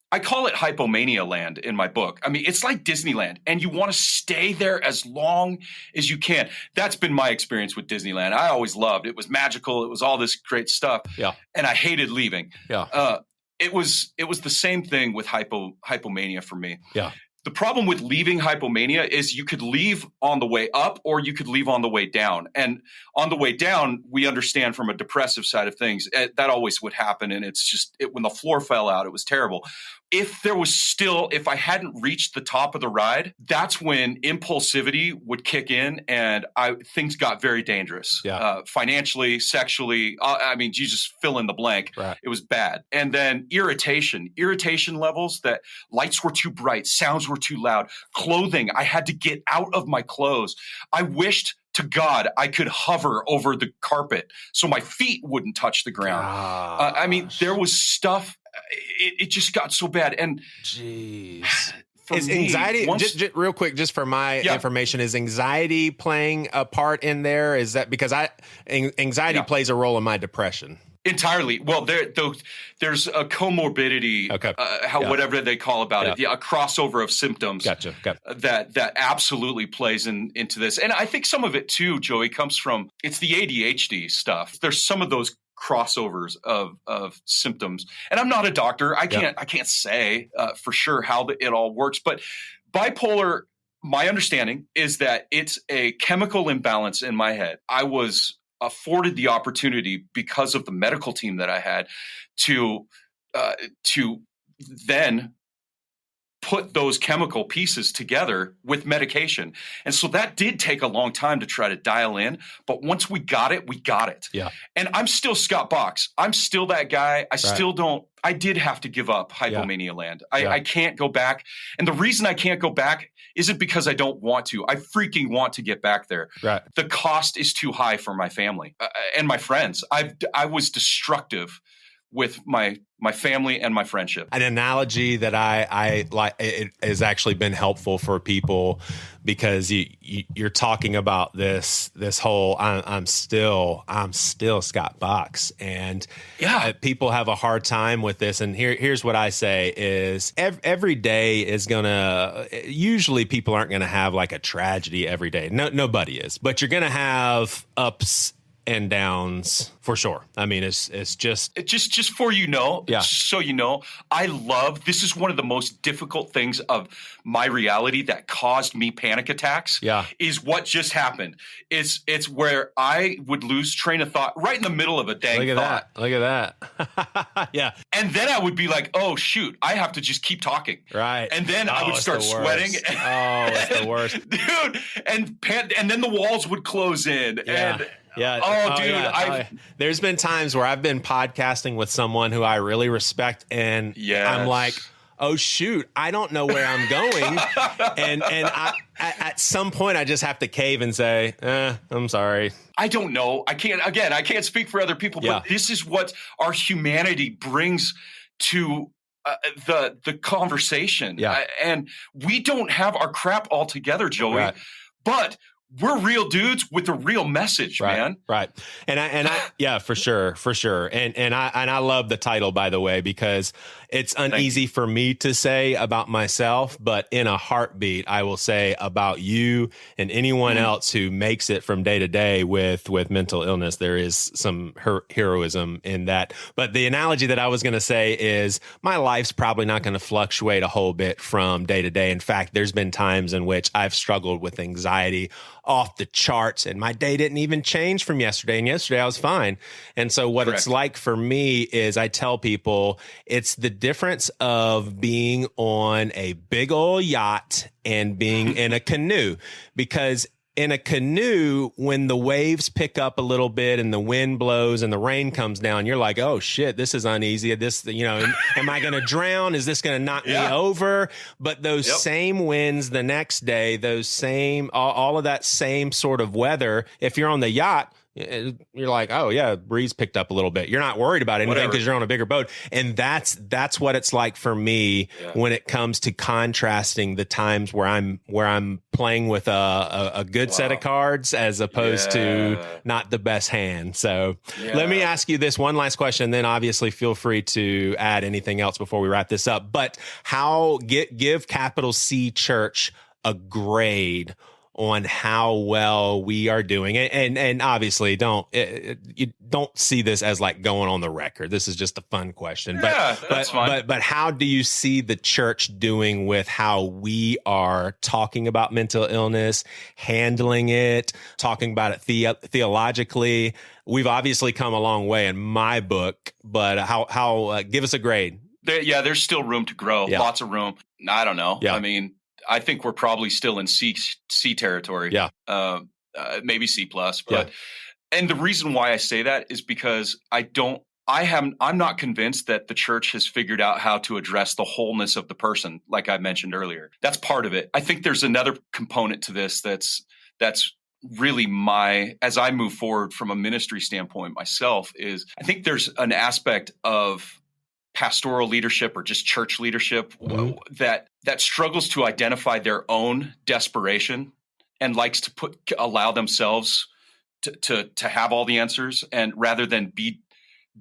I call it hypomania land in my book. I mean, it's like Disneyland, and you want to stay there as long as you can. That's been my experience with Disneyland. I always loved it. It was magical. It was all this great stuff. Yeah. And I hated leaving. Yeah. It was the same thing with hypomania for me. Yeah. The problem with leaving hypomania is you could leave on the way up, or you could leave on the way down. And on the way down, we understand from a depressive side of things, that always would happen. And it's just when the floor fell out, it was terrible. if I hadn't reached the top of the ride, that's when impulsivity would kick in and things got very dangerous. Financially, sexually, you just fill in the blank. Right. It was bad. And then irritation levels, that lights were too bright, sounds were too loud, clothing, I had to get out of my clothes. I wished to God I could hover over the carpet so my feet wouldn't touch the ground. There was stuff. It just got so bad. And jeez. Is anxiety, just real quick, just for my information, is anxiety playing a part in there? Is that because anxiety plays a role in my depression? Entirely. Well, there's a comorbidity, whatever they call about it, a crossover of symptoms. Gotcha. That absolutely plays into this, and I think some of it too, Joey, comes from it's the ADHD stuff. There's some of those crossovers of symptoms, and I'm not a doctor. I can't say for sure how it all works, but bipolar. My understanding is that it's a chemical imbalance in my head. I was afforded the opportunity because of the medical team that I had to then put those chemical pieces together with medication. And so that did take a long time to try to dial in. But once we got it, we got it. Yeah. And I'm still Scott Box. I'm still that guy. I did have to give up Hypomania Land. I can't go back. And the reason I can't go back isn't because I don't want to. I freaking want to get back there. Right. The cost is too high for my family and my friends. I was destructive with my family and my friendship. An analogy that I like, it has actually been helpful for people, because you're talking about this whole I'm still Scott Box, and people have a hard time with this. And here's what I say is every day is usually people aren't gonna have like a tragedy every day. Nobody is, but you're gonna have ups and downs for sure. It's just for so you know, this is one of the most difficult things of my reality that caused me panic attacks. Is what just happened. It's where I would lose train of thought right in the middle of a dang thought. Look at that. Yeah. And then I would be like, oh shoot, I have to just keep talking. Right. And then I would start sweating. It's the worst. Dude. And then the walls would close in. Yeah. And yeah. Oh, dude. There's been times where I've been podcasting with someone who I really respect, and I'm like, oh shoot, I don't know where I'm going. and I at some point I just have to cave and say, I'm sorry. I don't know. I can't speak for other people, but this is what our humanity brings to the conversation. And we don't have our crap all together, Joey, but we're real dudes with a real message, man. Right. And I for sure. And I love the title, by the way, because it's uneasy for me to say about myself, but in a heartbeat, I will say about you and anyone else who makes it from day to day with mental illness. There is some heroism in that. But the analogy that I was going to say is my life's probably not going to fluctuate a whole bit from day to day. In fact, there's been times in which I've struggled with anxiety off the charts, and my day didn't even change from yesterday. And yesterday I was fine. And so what it's like for me is I tell people it's the difference of being on a big old yacht and being in a canoe, because in a canoe, when the waves pick up a little bit and the wind blows and the rain comes down, you're like, oh shit, this is uneasy. Am I going to drown? Is this going to knock me over? But those same winds the next day, all of that same sort of weather, if you're on the yacht, you're like, oh yeah, breeze picked up a little bit. You're not worried about anything because you're on a bigger boat. And that's what it's like for me when it comes to contrasting the times where I'm playing with a good set of cards as opposed to not the best hand. So let me ask you this one last question, then obviously feel free to add anything else before we wrap this up. But give Capital C Church a grade on how well we are doing, and obviously you don't see this as like going on the record. This is just a fun question, that's fine. But how do you see the church doing with how we are talking about mental illness, handling it, talking about it theologically? We've obviously come a long way in my book, but how give us a grade. There's still room to grow. Yeah. Lots of room. I don't know. Yeah. I mean, I think we're probably still in C territory. Yeah. Maybe C plus. But and the reason why I say that is because I'm not convinced that the church has figured out how to address the wholeness of the person, like I mentioned earlier. That's part of it. I think there's another component to this that's really as I move forward from a ministry standpoint myself, is I think there's an aspect of pastoral leadership or just church leadership that struggles to identify their own desperation and likes to allow themselves to have all the answers, and rather than be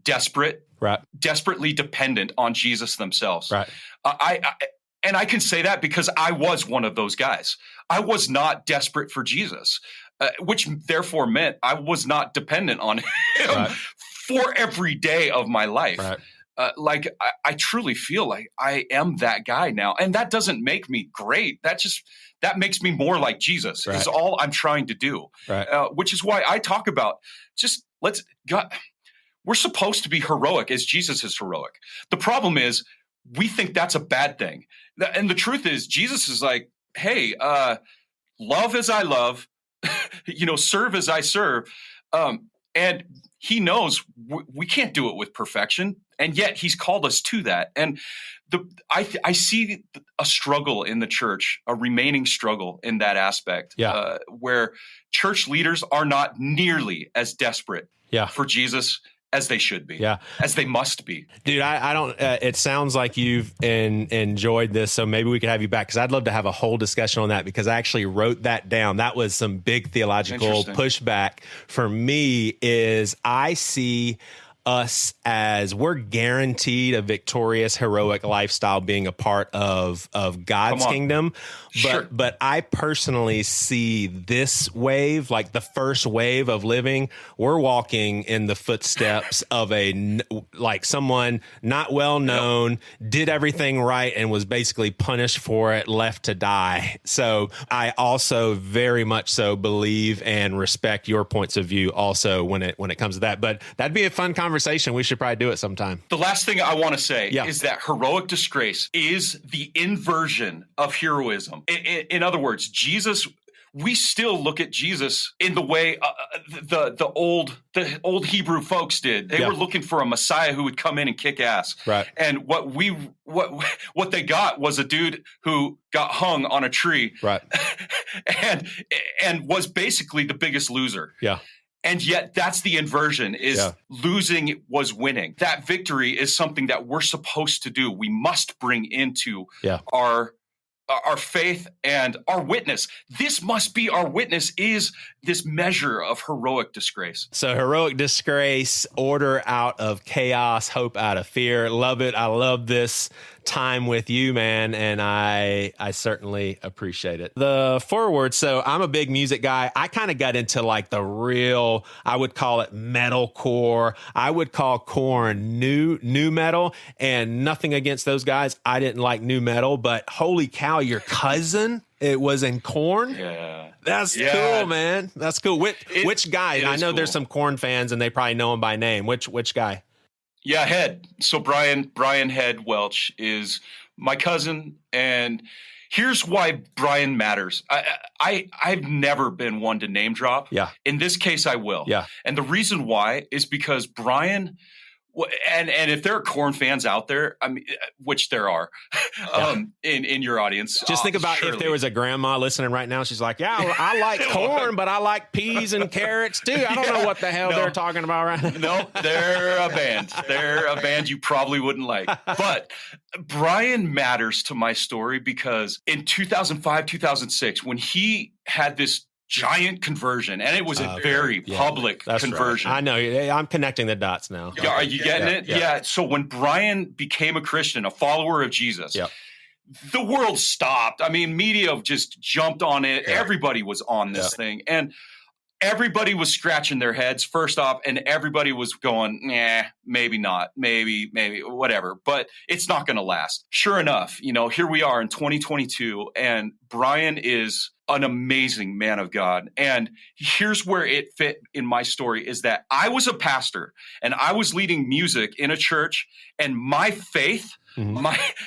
desperately dependent on Jesus themselves. Right. And I can say that because I was one of those guys. I was not desperate for Jesus, which therefore meant I was not dependent on him for every day of my life. Right. I truly feel like I am that guy now. And that doesn't make me great. That makes me more like Jesus is all I'm trying to do. Right. Which is why I talk about we're supposed to be heroic as Jesus is heroic. The problem is we think that's a bad thing. And the truth is Jesus is like, hey, love as I love, serve as I serve. And he knows we can't do it with perfection. And yet he's called us to that. And I see a struggle in the church, a remaining struggle in that aspect, where church leaders are not nearly as desperate for Jesus as they should be, as they must be. Dude, I don't, it sounds like you've enjoyed this, so maybe we could have you back, because I'd love to have a whole discussion on that, because I actually wrote that down. That was some big theological pushback for me. Is I see us as we're guaranteed a victorious, heroic lifestyle being a part of God's kingdom. But I personally see this wave, like the first wave of living, we're walking in the footsteps of someone not well known, did everything right, and was basically punished for it, left to die. So I also very much so believe and respect your points of view also when it comes to that. But that'd be a fun conversation. We should probably do it sometime. The last thing I want to say is that heroic disgrace is the inversion of heroism. In other words, Jesus, we still look at Jesus in the way the old Hebrew folks did. They were looking for a Messiah who would come in and kick ass. Right. And what they got was a dude who got hung on a tree. Right. and was basically the biggest loser. Yeah. And yet that's the inversion, is losing was winning. That victory is something that we're supposed to do. We must bring into our faith and our witness. This must be our witness, is this measure of heroic disgrace. So heroic disgrace, order out of chaos, hope out of fear. Love it. I love this time with you, man, and I certainly appreciate it. The foreword, so I'm a big music guy. I kind of got into like the real, I would call it metalcore. I would call Korn new metal, and nothing against those guys. I didn't like new metal, but holy cow, your cousin, it was in Korn. Yeah. That's cool, man. That's cool. Which guy? I know there's some Korn fans and they probably know him by name. Which guy? Yeah, Head. So Brian Head Welch is my cousin, and here's why Brian matters. I've never been one to name drop. Yeah. In this case, I will. Yeah. And the reason why is because Brian, and if there are Korn fans out there, I mean, which there are, in your audience. Just think about if there was a grandma listening right now. She's like, yeah, I like corn, but I like peas and carrots too. I don't know what the hell they're talking about right now. No, they're a band. They're a band you probably wouldn't like. But Brian matters to my story because in 2005, 2006, when he had this giant conversion, and it was a very public conversion. Right. I know. I'm connecting the dots now. Are you getting it? Yeah. So when Brian became a Christian, a follower of Jesus, the world stopped. I mean, media just jumped on it. Yeah. Everybody was on this thing. And everybody was scratching their heads first off, and everybody was going, maybe not, maybe, whatever, but it's not going to last. Sure enough, here we are in 2022, and Brian is an amazing man of God. And here's where it fit in my story is that I was a pastor and I was leading music in a church, and my faith,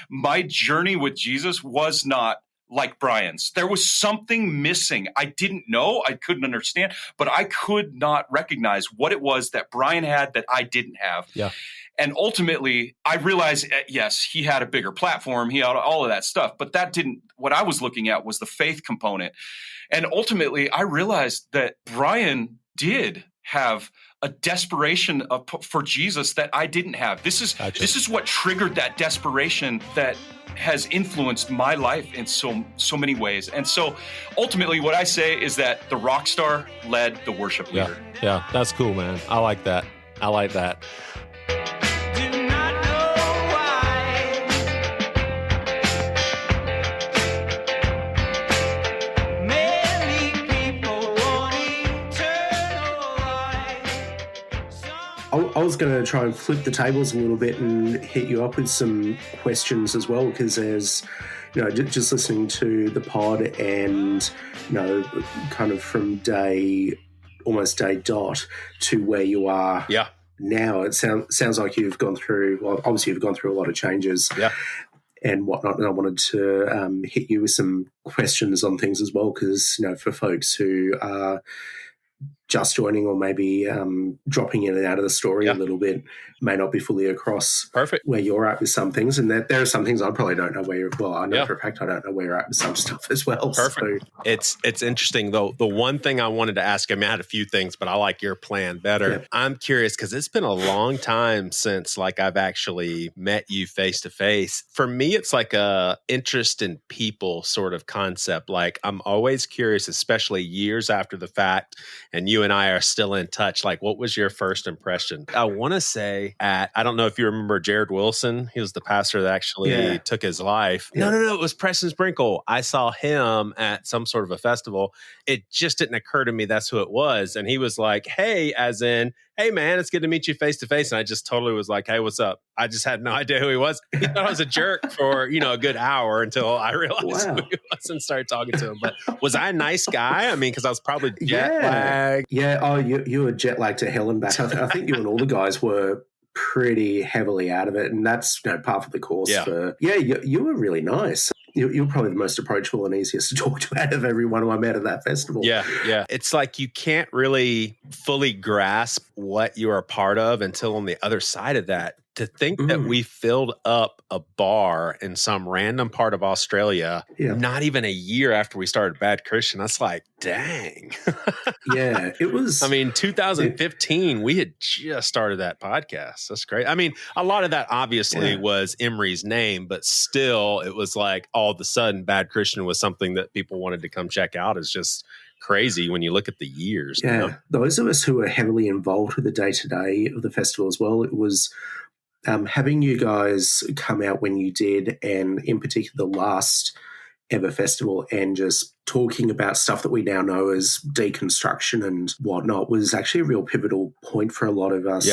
my journey with Jesus was not like Brian's. There was something missing. I didn't know, I couldn't understand, but I could not recognize what it was that Brian had that I didn't have. Yeah. And ultimately, I realized, yes, he had a bigger platform. He had all of that stuff. But that didn't, what I was looking at was the faith component. And ultimately, I realized that Brian did have a desperation for Jesus that I didn't have. This is what triggered that desperation that has influenced my life in so many ways. And so ultimately, what I say is that the rock star led the worship leader. Yeah, that's cool, man. I like that. I was going to try and flip the tables a little bit and hit you up with some questions as well, because there's, just listening to the pod and, kind of from almost day dot to where you are now, it sounds like you've gone through, well, obviously you've gone through a lot of changes and whatnot, and I wanted to hit you with some questions on things as well, because, for folks who are just joining or maybe dropping in and out of the story a little bit, may not be fully across where you're at with some things. And there are some things I probably don't know where you're, well, I know for a fact I don't know where you're at with some stuff as well. Perfect. So. It's interesting, though. The one thing I wanted to ask, I had a few things, but I like your plan better. Yeah. I'm curious, because it's been a long time since I've actually met you face to face. For me, it's like a interest in people sort of concept. I'm always curious, especially years after the fact, and you and I are still in touch. What was your first impression? I want to say I don't know if you remember Jared Wilson. He was the pastor that actually took his life. Yeah. No. It was Preston Sprinkle. I saw him at some sort of a festival. It just didn't occur to me that's who it was. And he was like, hey, as in, hey, man, it's good to meet you face to face. And I just totally was like, hey, what's up? I just had no idea who he was. He thought I was a jerk for, a good hour until I realized who he was and started talking to him. But was I a nice guy? Because I was probably jet lagged. Yeah. Oh, you were jet lagged to hell and back. I think you and all the guys were pretty heavily out of it. And that's part of the course. You were really nice. You're probably the most approachable and easiest to talk to out of everyone who I met at that festival. Yeah. It's like you can't really fully grasp what you're a part of until on the other side of that. To think that we filled up a bar in some random part of Australia, not even a year after we started Bad Christian, that's like, dang. Yeah, it was. 2015, we had just started that podcast. That's great. A lot of that obviously was Emery's name, but still, it was like all of a sudden Bad Christian was something that people wanted to come check out. It's just crazy when you look at the years. Yeah, those of us who were heavily involved with the day-to-day of the festival as well, it was having you guys come out when you did, and in particular the last ever festival, and just talking about stuff that we now know as deconstruction and whatnot, was actually a real pivotal point for a lot of us.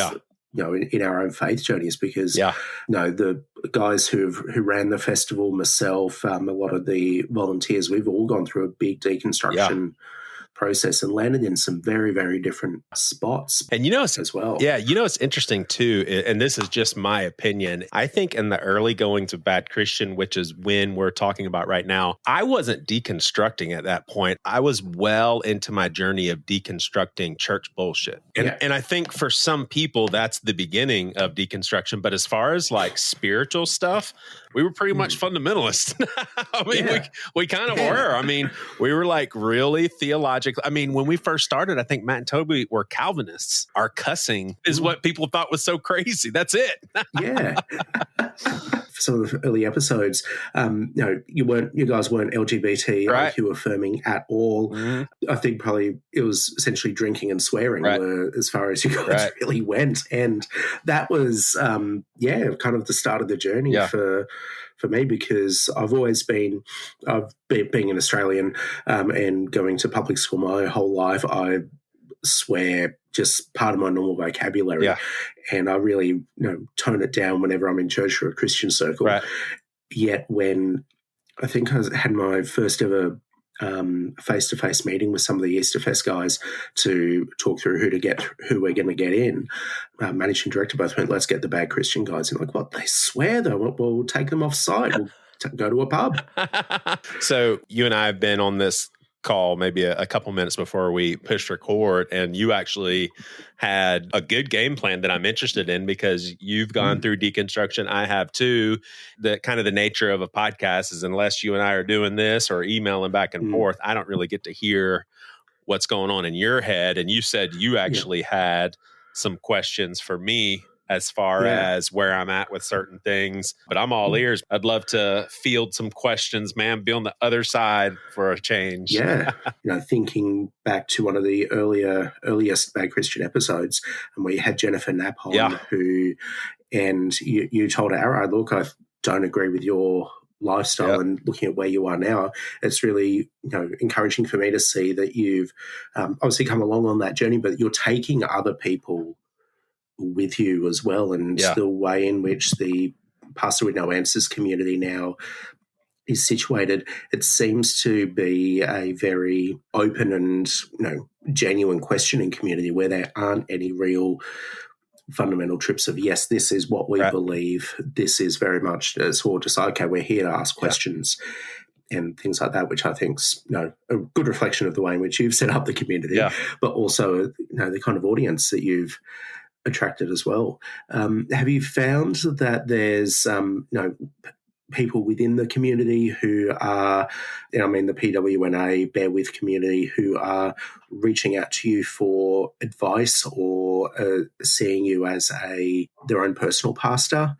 In our own faith journeys, because the guys who ran the festival, myself, a lot of the volunteers, we've all gone through a big deconstruction process and landed in some very, very different spots. And as well. Yeah, it's interesting too, and this is just my opinion. I think in the early goings of Bad Christian, which is when we're talking about right now, I wasn't deconstructing at that point. I was well into my journey of deconstructing church bullshit. And I think for some people, that's the beginning of deconstruction. But as far as spiritual stuff, we were pretty much fundamentalists. We kind of were. We were really theological. When we first started, I think Matt and Toby were Calvinists. Our cussing is what people thought was so crazy. That's it. Some of the early episodes, you guys weren't LGBTQ affirming at all. I think probably it was essentially drinking and swearing were as far as you guys really went. And that was, kind of the start of the journey for me, because I've always been, being an Australian and going to public school my whole life, I swear just part of my normal vocabulary. And I really tone it down whenever I'm in church or a Christian circle. Yet when I think I had my first ever face-to-face meeting with some of the Easter Fest guys to talk through who we're going to get in. Managing director both went, let's get the bad Christian guys. And like, what? They swear though. Well, we'll take them off site. We'll go to a pub. So you and I have been on this call maybe a couple minutes before we pushed record, and you actually had a good game plan that I'm interested in because you've gone through deconstruction. I have too. The kind of the nature of a podcast is unless you and I are doing this or emailing back and forth, I don't really get to hear what's going on in your head. And you said you actually had some questions for me as far as where I'm at with certain things, but I'm all ears. I'd love to field some questions, man. Be on the other side for a change. Yeah. Thinking back to one of the earliest Bad Christian episodes, and we had Jennifer Knapp on, and you told her, look, I don't agree with your lifestyle, and looking at where you are now, it's really encouraging for me to see that you've obviously come along on that journey, but you're taking other people with you as well, and the way in which the Pastor with No Answers community now is situated, it seems to be a very open and genuine questioning community where there aren't any real fundamental trips of, yes, this is what we believe, this is very much sort of just, okay, we're here to ask questions and things like that, which I think's a good reflection of the way in which you've set up the community, but also the kind of audience that you've attracted as well. Have you found that there's people within the community who are, the PWNA Bear With community, who are reaching out to you for advice or seeing you as their own personal pastor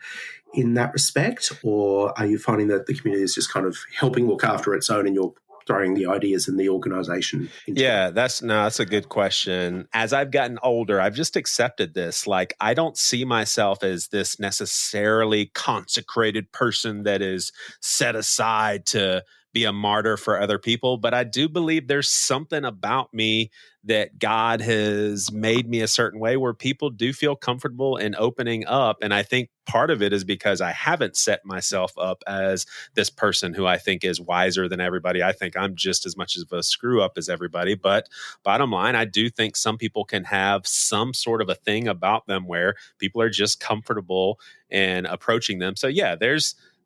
in that respect? Or are you finding that the community is just kind of helping look after its own and you're throwing the ideas and the organization into it? That's a good question. As I've gotten older, I've just accepted this. Like, I don't see myself as this necessarily consecrated person that is set aside to be a martyr for other people, but I do believe there's something about me that God has made me a certain way where people do feel comfortable in opening up. And I think part of it is because I haven't set myself up as this person who I think is wiser than everybody. I think I'm just as much of a screw up as everybody. But bottom line, I do think some people can have some sort of a thing about them where people are just comfortable in approaching them. So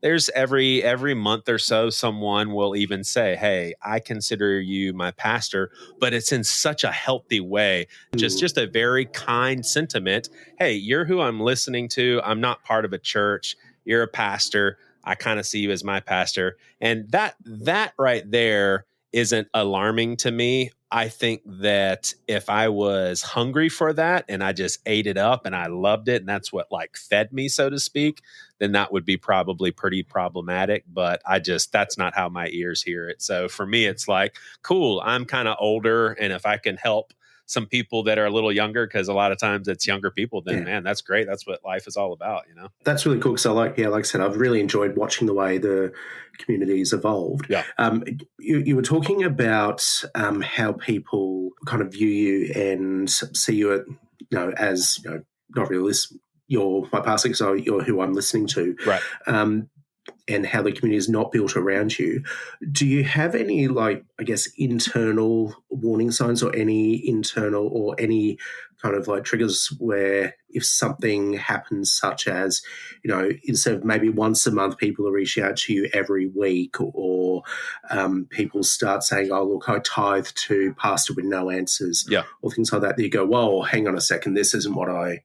there's every month or so, someone will even say, hey, I consider you my pastor, but it's in such a healthy way, just a very kind sentiment. Hey, you're who I'm listening to. I'm not part of a church. You're a pastor. I kind of see you as my pastor. And that right there isn't alarming to me. I think that if I was hungry for that and I just ate it up and I loved it and that's what fed me, so to speak, then that would be probably pretty problematic. But that's not how my ears hear it. So for me, it's like, cool, I'm kind of older. And if I can help some people that are a little younger, because a lot of times it's younger people, then man, that's great. That's what life is all about, That's really cool. So like I said, I've really enjoyed watching the way the community's evolved. Yeah. You were talking about how people kind of view you and see you as not really this, you're my pastor, so you're who I'm listening to. Right. And how the community is not built around you. Do you have any, internal warning signs or any internal or any kind of triggers where if something happens, such as, instead of maybe once a month, people are reaching out to you every week, or people start saying, oh, look, I tithe to Pastor with No Answers, or things like that you go, whoa, hang on a second, this isn't what I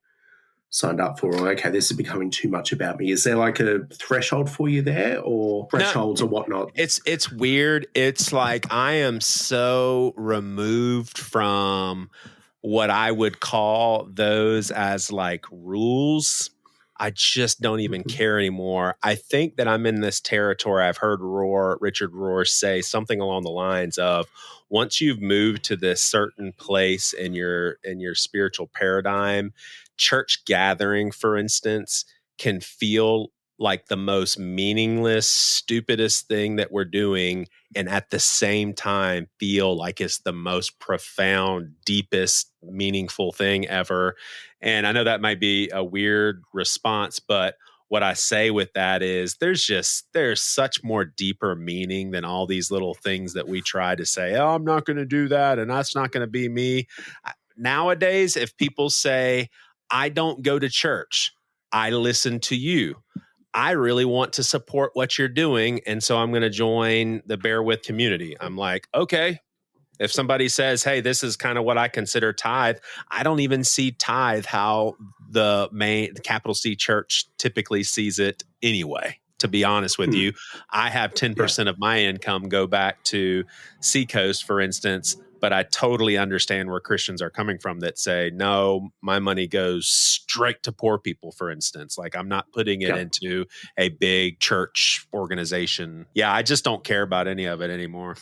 signed up for, or okay, this is becoming too much about me. Is there a threshold for you there, or thresholds or whatnot? It's weird. It's like I am so removed from what I would call those as rules. I just don't even care anymore. I think that I'm in this territory. I've heard Richard Rohr say something along the lines of, once you've moved to this certain place in your spiritual paradigm, church gathering, for instance, can feel like the most meaningless, stupidest thing that we're doing, and at the same time feel like it's the most profound, deepest, meaningful thing ever. And I know that might be a weird response, but what I say with that is there's such more deeper meaning than all these little things that we try to say, oh, I'm not going to do that and that's not going to be me. Nowadays, if people say, I don't go to church, I listen to you, I really want to support what you're doing, and so I'm going to join the Bear With community. I'm like, okay. If somebody says, hey, this is kind of what I consider tithe, I don't even see tithe how the capital C church typically sees it anyway. To be honest with you, I have 10% of my income go back to Seacoast, for instance, but I totally understand where Christians are coming from that say, no, my money goes straight to poor people, for instance. Like, I'm not putting it into a big church organization. Yeah, I just don't care about any of it anymore.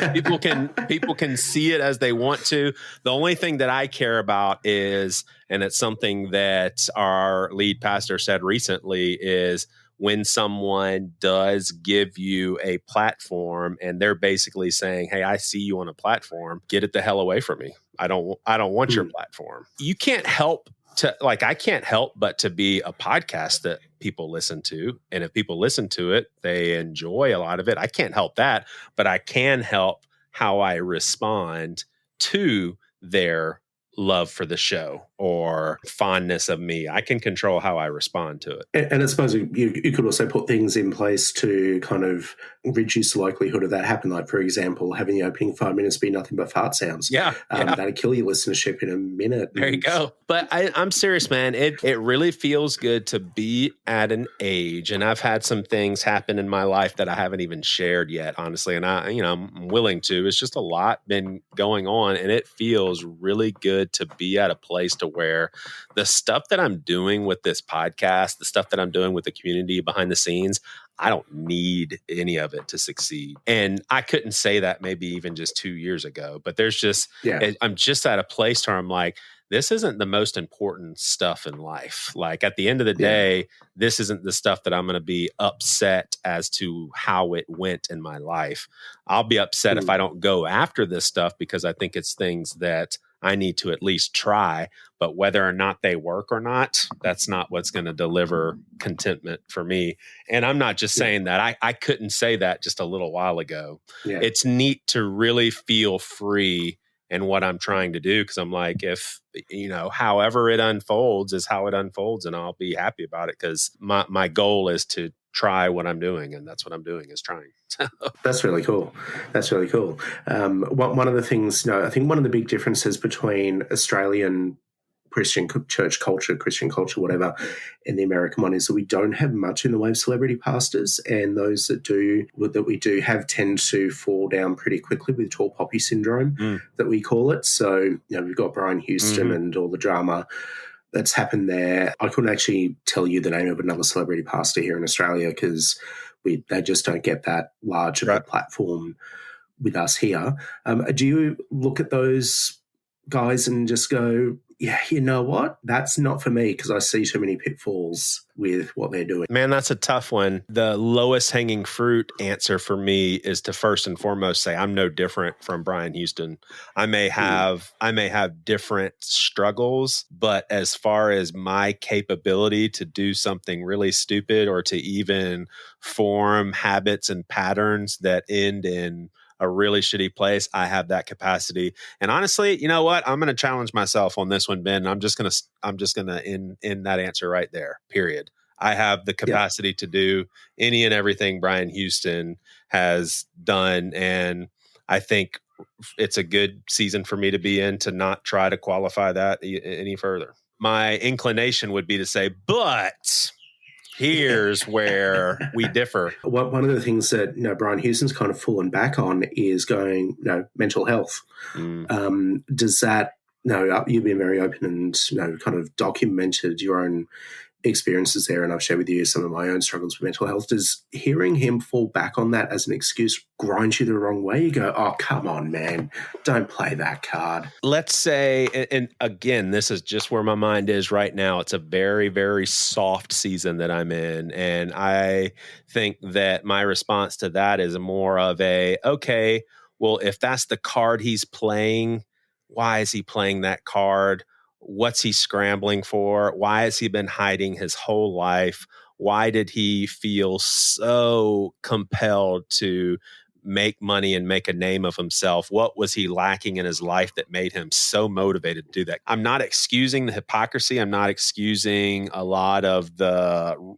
People can see it as they want to. The only thing that I care about is, and it's something that our lead pastor said recently, is when someone does give you a platform and they're basically saying, hey, I see you on a platform, get it the hell away from me. I don't want your platform. You can't help to, like, I can't help but to be a podcast that people listen to. And if people listen to it, they enjoy a lot of it. I can't help that, but I can help how I respond to their love for the show or fondness of me. I can control how I respond to it. And I suppose you could also put things in place to kind of reduce the likelihood of that happening. Like, for example, having the opening 5 minutes be nothing but fart sounds. That'd kill your listenership in a minute. There you go. But I'm serious, man. It really feels good to be at an age, and I've had some things happen in my life that I haven't even shared yet, honestly. And I'm willing to. It's just a lot been going on, and it feels really good to be at a place to where the stuff that I'm doing with this podcast, the stuff that I'm doing with the community behind the scenes, I don't need any of it to succeed. And I couldn't say that maybe even just 2 years ago, but there's just, I'm just at a place where I'm like, this isn't the most important stuff in life. Like, at the end of the day, this isn't the stuff that I'm going to be upset as to how it went in my life. I'll be upset if I don't go after this stuff because I think it's things that I need to at least try, but whether or not they work or not, that's not what's going to deliver contentment for me. And I'm not just saying that. I couldn't say that just a little while ago. It's neat to really feel free in what I'm trying to do, because I'm like, if, however it unfolds is how it unfolds, and I'll be happy about it, because my goal is to try what I'm doing, and that's what I'm doing, is trying. That's really cool. One of the things, I think one of the big differences between Australian Christian church culture, Christian culture, whatever, and the American one is that we don't have much in the way of celebrity pastors, and those that we do have tend to fall down pretty quickly with tall poppy syndrome, that we call it. So, we've got Brian Houston and all the drama that's happened there. I couldn't actually tell you the name of another celebrity pastor here in Australia because they just don't get that large of a platform with us here. Do you look at those guys and just go, yeah, you know what? That's not for me, because I see too many pitfalls with what they're doing. Man, that's a tough one. The lowest hanging fruit answer for me is to first and foremost say I'm no different from Brian Houston. I may have different struggles, but as far as my capability to do something really stupid or to even form habits and patterns that end in a really shitty place, I have that capacity. And honestly, you know what? I'm going to challenge myself on this one, Ben. I'm just going to end that answer right there. Period. I have the capacity to do any and everything Brian Houston has done, and I think it's a good season for me to be in to not try to qualify that any further. My inclination would be to say, but here's where we differ. One of the things that Brian Houston's kind of fallen back on is going, mental health. Does that? You've been very open and kind of documented your own experiences there, and I've shared with you some of my own struggles with mental health. Does hearing him fall back on that as an excuse grind you the wrong way? You go, oh, come on, man, don't play that card. Let's say, and again, this is just where my mind is right now. It's a very, very soft season that I'm in, and I think that my response to that is more of okay, well, if that's the card he's playing, why is he playing that card? What's he scrambling for? Why has he been hiding his whole life? Why did he feel so compelled to make money and make a name of himself? What was he lacking in his life that made him so motivated to do that? I'm not excusing the hypocrisy. I'm not excusing a lot of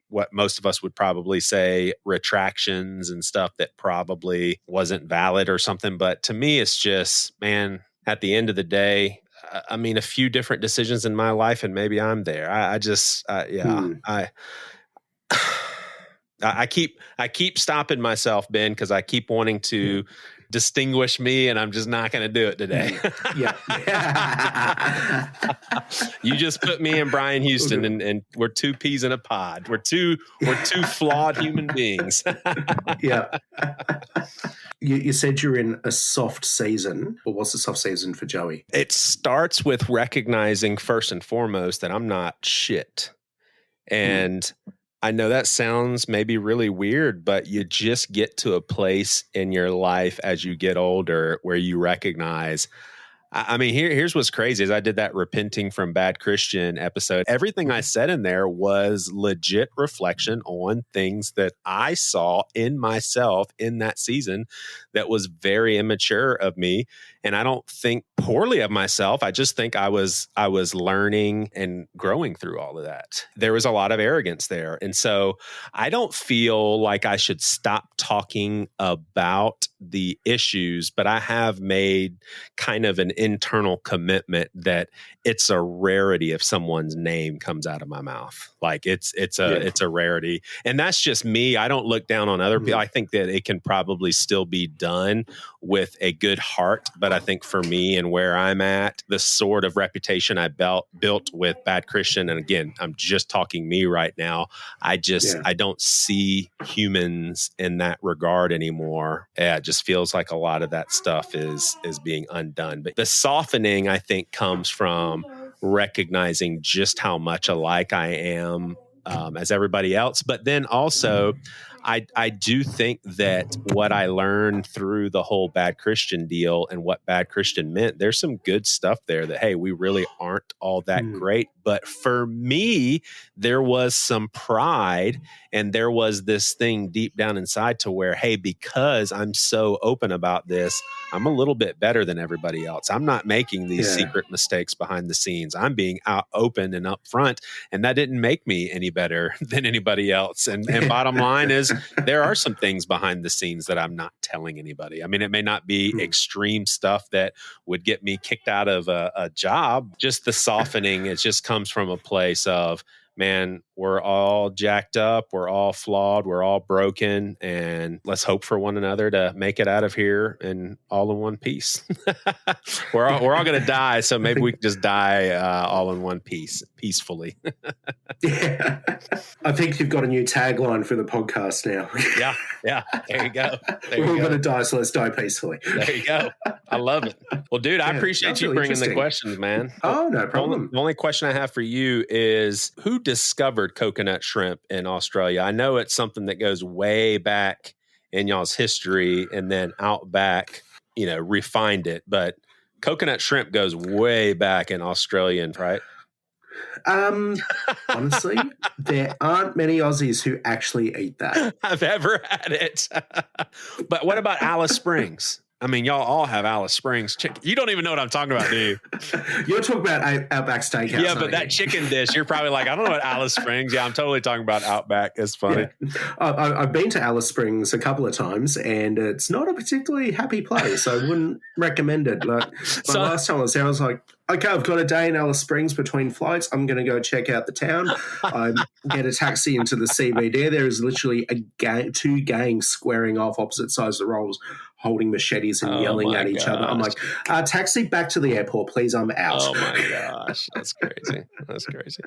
what most of us would probably say, retractions and stuff that probably wasn't valid or something. But to me, it's just, man, at the end of the day, I mean, a few different decisions in my life and maybe I'm there. I keep stopping myself, Ben, because I keep wanting to distinguish me, and I'm just not going to do it today. Yeah. You just put me and Brian Houston, and we're two peas in a pod. We're two flawed human beings. Yeah. You said you're in a soft season. Well, what's the soft season for Joey? It starts with recognizing first and foremost that I'm not shit. And I know that sounds maybe really weird, but you just get to a place in your life as you get older where you recognize, I mean, here's what's crazy is I did that Repenting from Bad Christian episode. Everything I said in there was legit reflection on things that I saw in myself in that season that was very immature of me. And I don't think poorly of myself. I just think I was learning and growing through all of that. There was a lot of arrogance there. And so I don't feel like I should stop talking about the issues, but I have made kind of an internal commitment that it's a rarity if someone's name comes out of my mouth. Like it's a rarity. And that's just me. I don't look down on other people. I think that it can probably still be done with a good heart. But I think for me and where I'm at, the sort of reputation I built with Bad Christian, and again, I'm just talking me right now. I don't see humans in that regard anymore. Yeah, it just feels like a lot of that stuff is being undone. But the softening, I think, comes from recognizing just how much alike I am as everybody else. But then also, I do think that what I learned through the whole Bad Christian deal and what Bad Christian meant, there's some good stuff there that, hey, we really aren't all that great. But for me, there was some pride and there was this thing deep down inside to where, hey, because I'm so open about this, I'm a little bit better than everybody else. I'm not making these secret mistakes behind the scenes. I'm being out open and upfront, and that didn't make me any better than anybody else. And bottom line is, there are some things behind the scenes that I'm not telling anybody. I mean, it may not be extreme stuff that would get me kicked out of a job. Just the softening, it just comes from a place of, man, we're all jacked up, we're all flawed, we're all broken, and let's hope for one another to make it out of here and all in one piece. we're all going to die, so maybe we can just die all in one piece, peacefully. Yeah, I think you've got a new tagline for the podcast now. Yeah. There you go. We're all going to die, so let's die peacefully. There you go. I love it. Well, dude, I appreciate you bringing the questions, man. Oh, no problem. The only question I have for you is, who discovered coconut shrimp in Australia? I know it's something that goes way back in y'all's history, and then Outback, refined it. But coconut shrimp goes way back in Australian, right? Honestly, there aren't many Aussies who actually eat that. I've ever had it. But what about Alice Springs? I mean, y'all all have Alice Springs chicken. You don't even know what I'm talking about, do you? You're talking about Outback Steakhouse. Yeah, but that chicken dish, you're probably like, I don't know what Alice Springs. Yeah, I'm totally talking about Outback. It's funny. Yeah. I've been to Alice Springs a couple of times, and it's not a particularly happy place. I wouldn't recommend it. Last time I was there, I was like, okay, I've got a day in Alice Springs between flights. I'm going to go check out the town. I get a taxi into the CBD. There is literally two gangs squaring off opposite sides of the roads, holding machetes and yelling at each other. I'm like, taxi back to the airport, please. I'm out. Oh my gosh. That's crazy. That's crazy.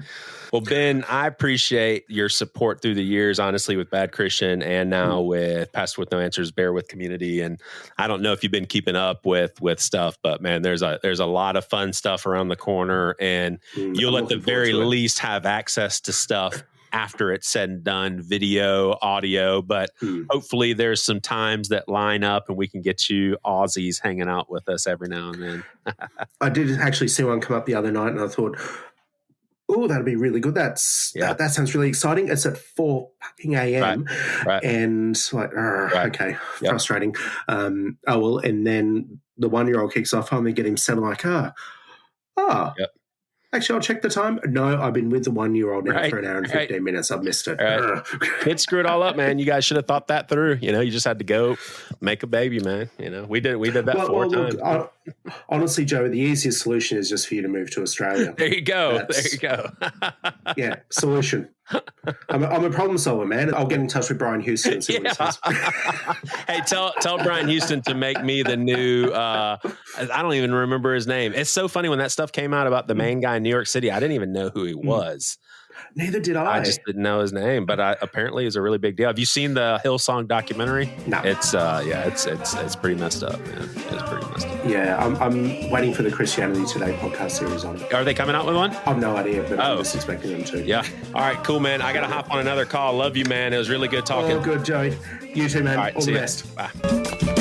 Well, Ben, I appreciate your support through the years, honestly, with Bad Christian and now with Pastor with No Answers, Bear with Community. And I don't know if you've been keeping up with stuff, but man, there's a lot of fun stuff around the corner, and you'll at the very least have access to stuff after it's said and done, video, audio, but hopefully there's some times that line up and we can get you Aussies hanging out with us every now and then. I did actually see one come up the other night and I thought, oh, that'd be really good. That sounds really exciting. It's at 4 a.m. Right. And like, okay, frustrating. Oh, well, and then the 1-year-old kicks off home and get him set. I'm like, actually, I'll check the time. No, I've been with the 1-year-old now for an hour and 15 minutes. I've missed it. It screwed all up, man. You guys should have thought that through. You know, you just had to go make a baby, man. You know, we did that 4 times. Look, honestly, Joe, the easiest solution is just for you to move to Australia. There you go. Yeah, solution. I'm a problem solver, man. I'll get in touch with Brian Houston and see what he says. Hey, tell Brian Houston to make me the new, I don't even remember his name. It's so funny when that stuff came out about the main guy in New York City. I didn't even know who he was. Neither did I. I just didn't know his name, but apparently it's a really big deal. Have you seen the Hillsong documentary? No. It's it's pretty messed up, man. It's pretty messed up. Yeah, I'm waiting for the Christianity Today podcast series on it. Are they coming out with one? I've no idea, but I'm just expecting them to. Yeah. All right, cool, man. I got to hop on another call. Love you, man. It was really good talking. Oh, good, Joey. You too, man. All right, all the best. Bye.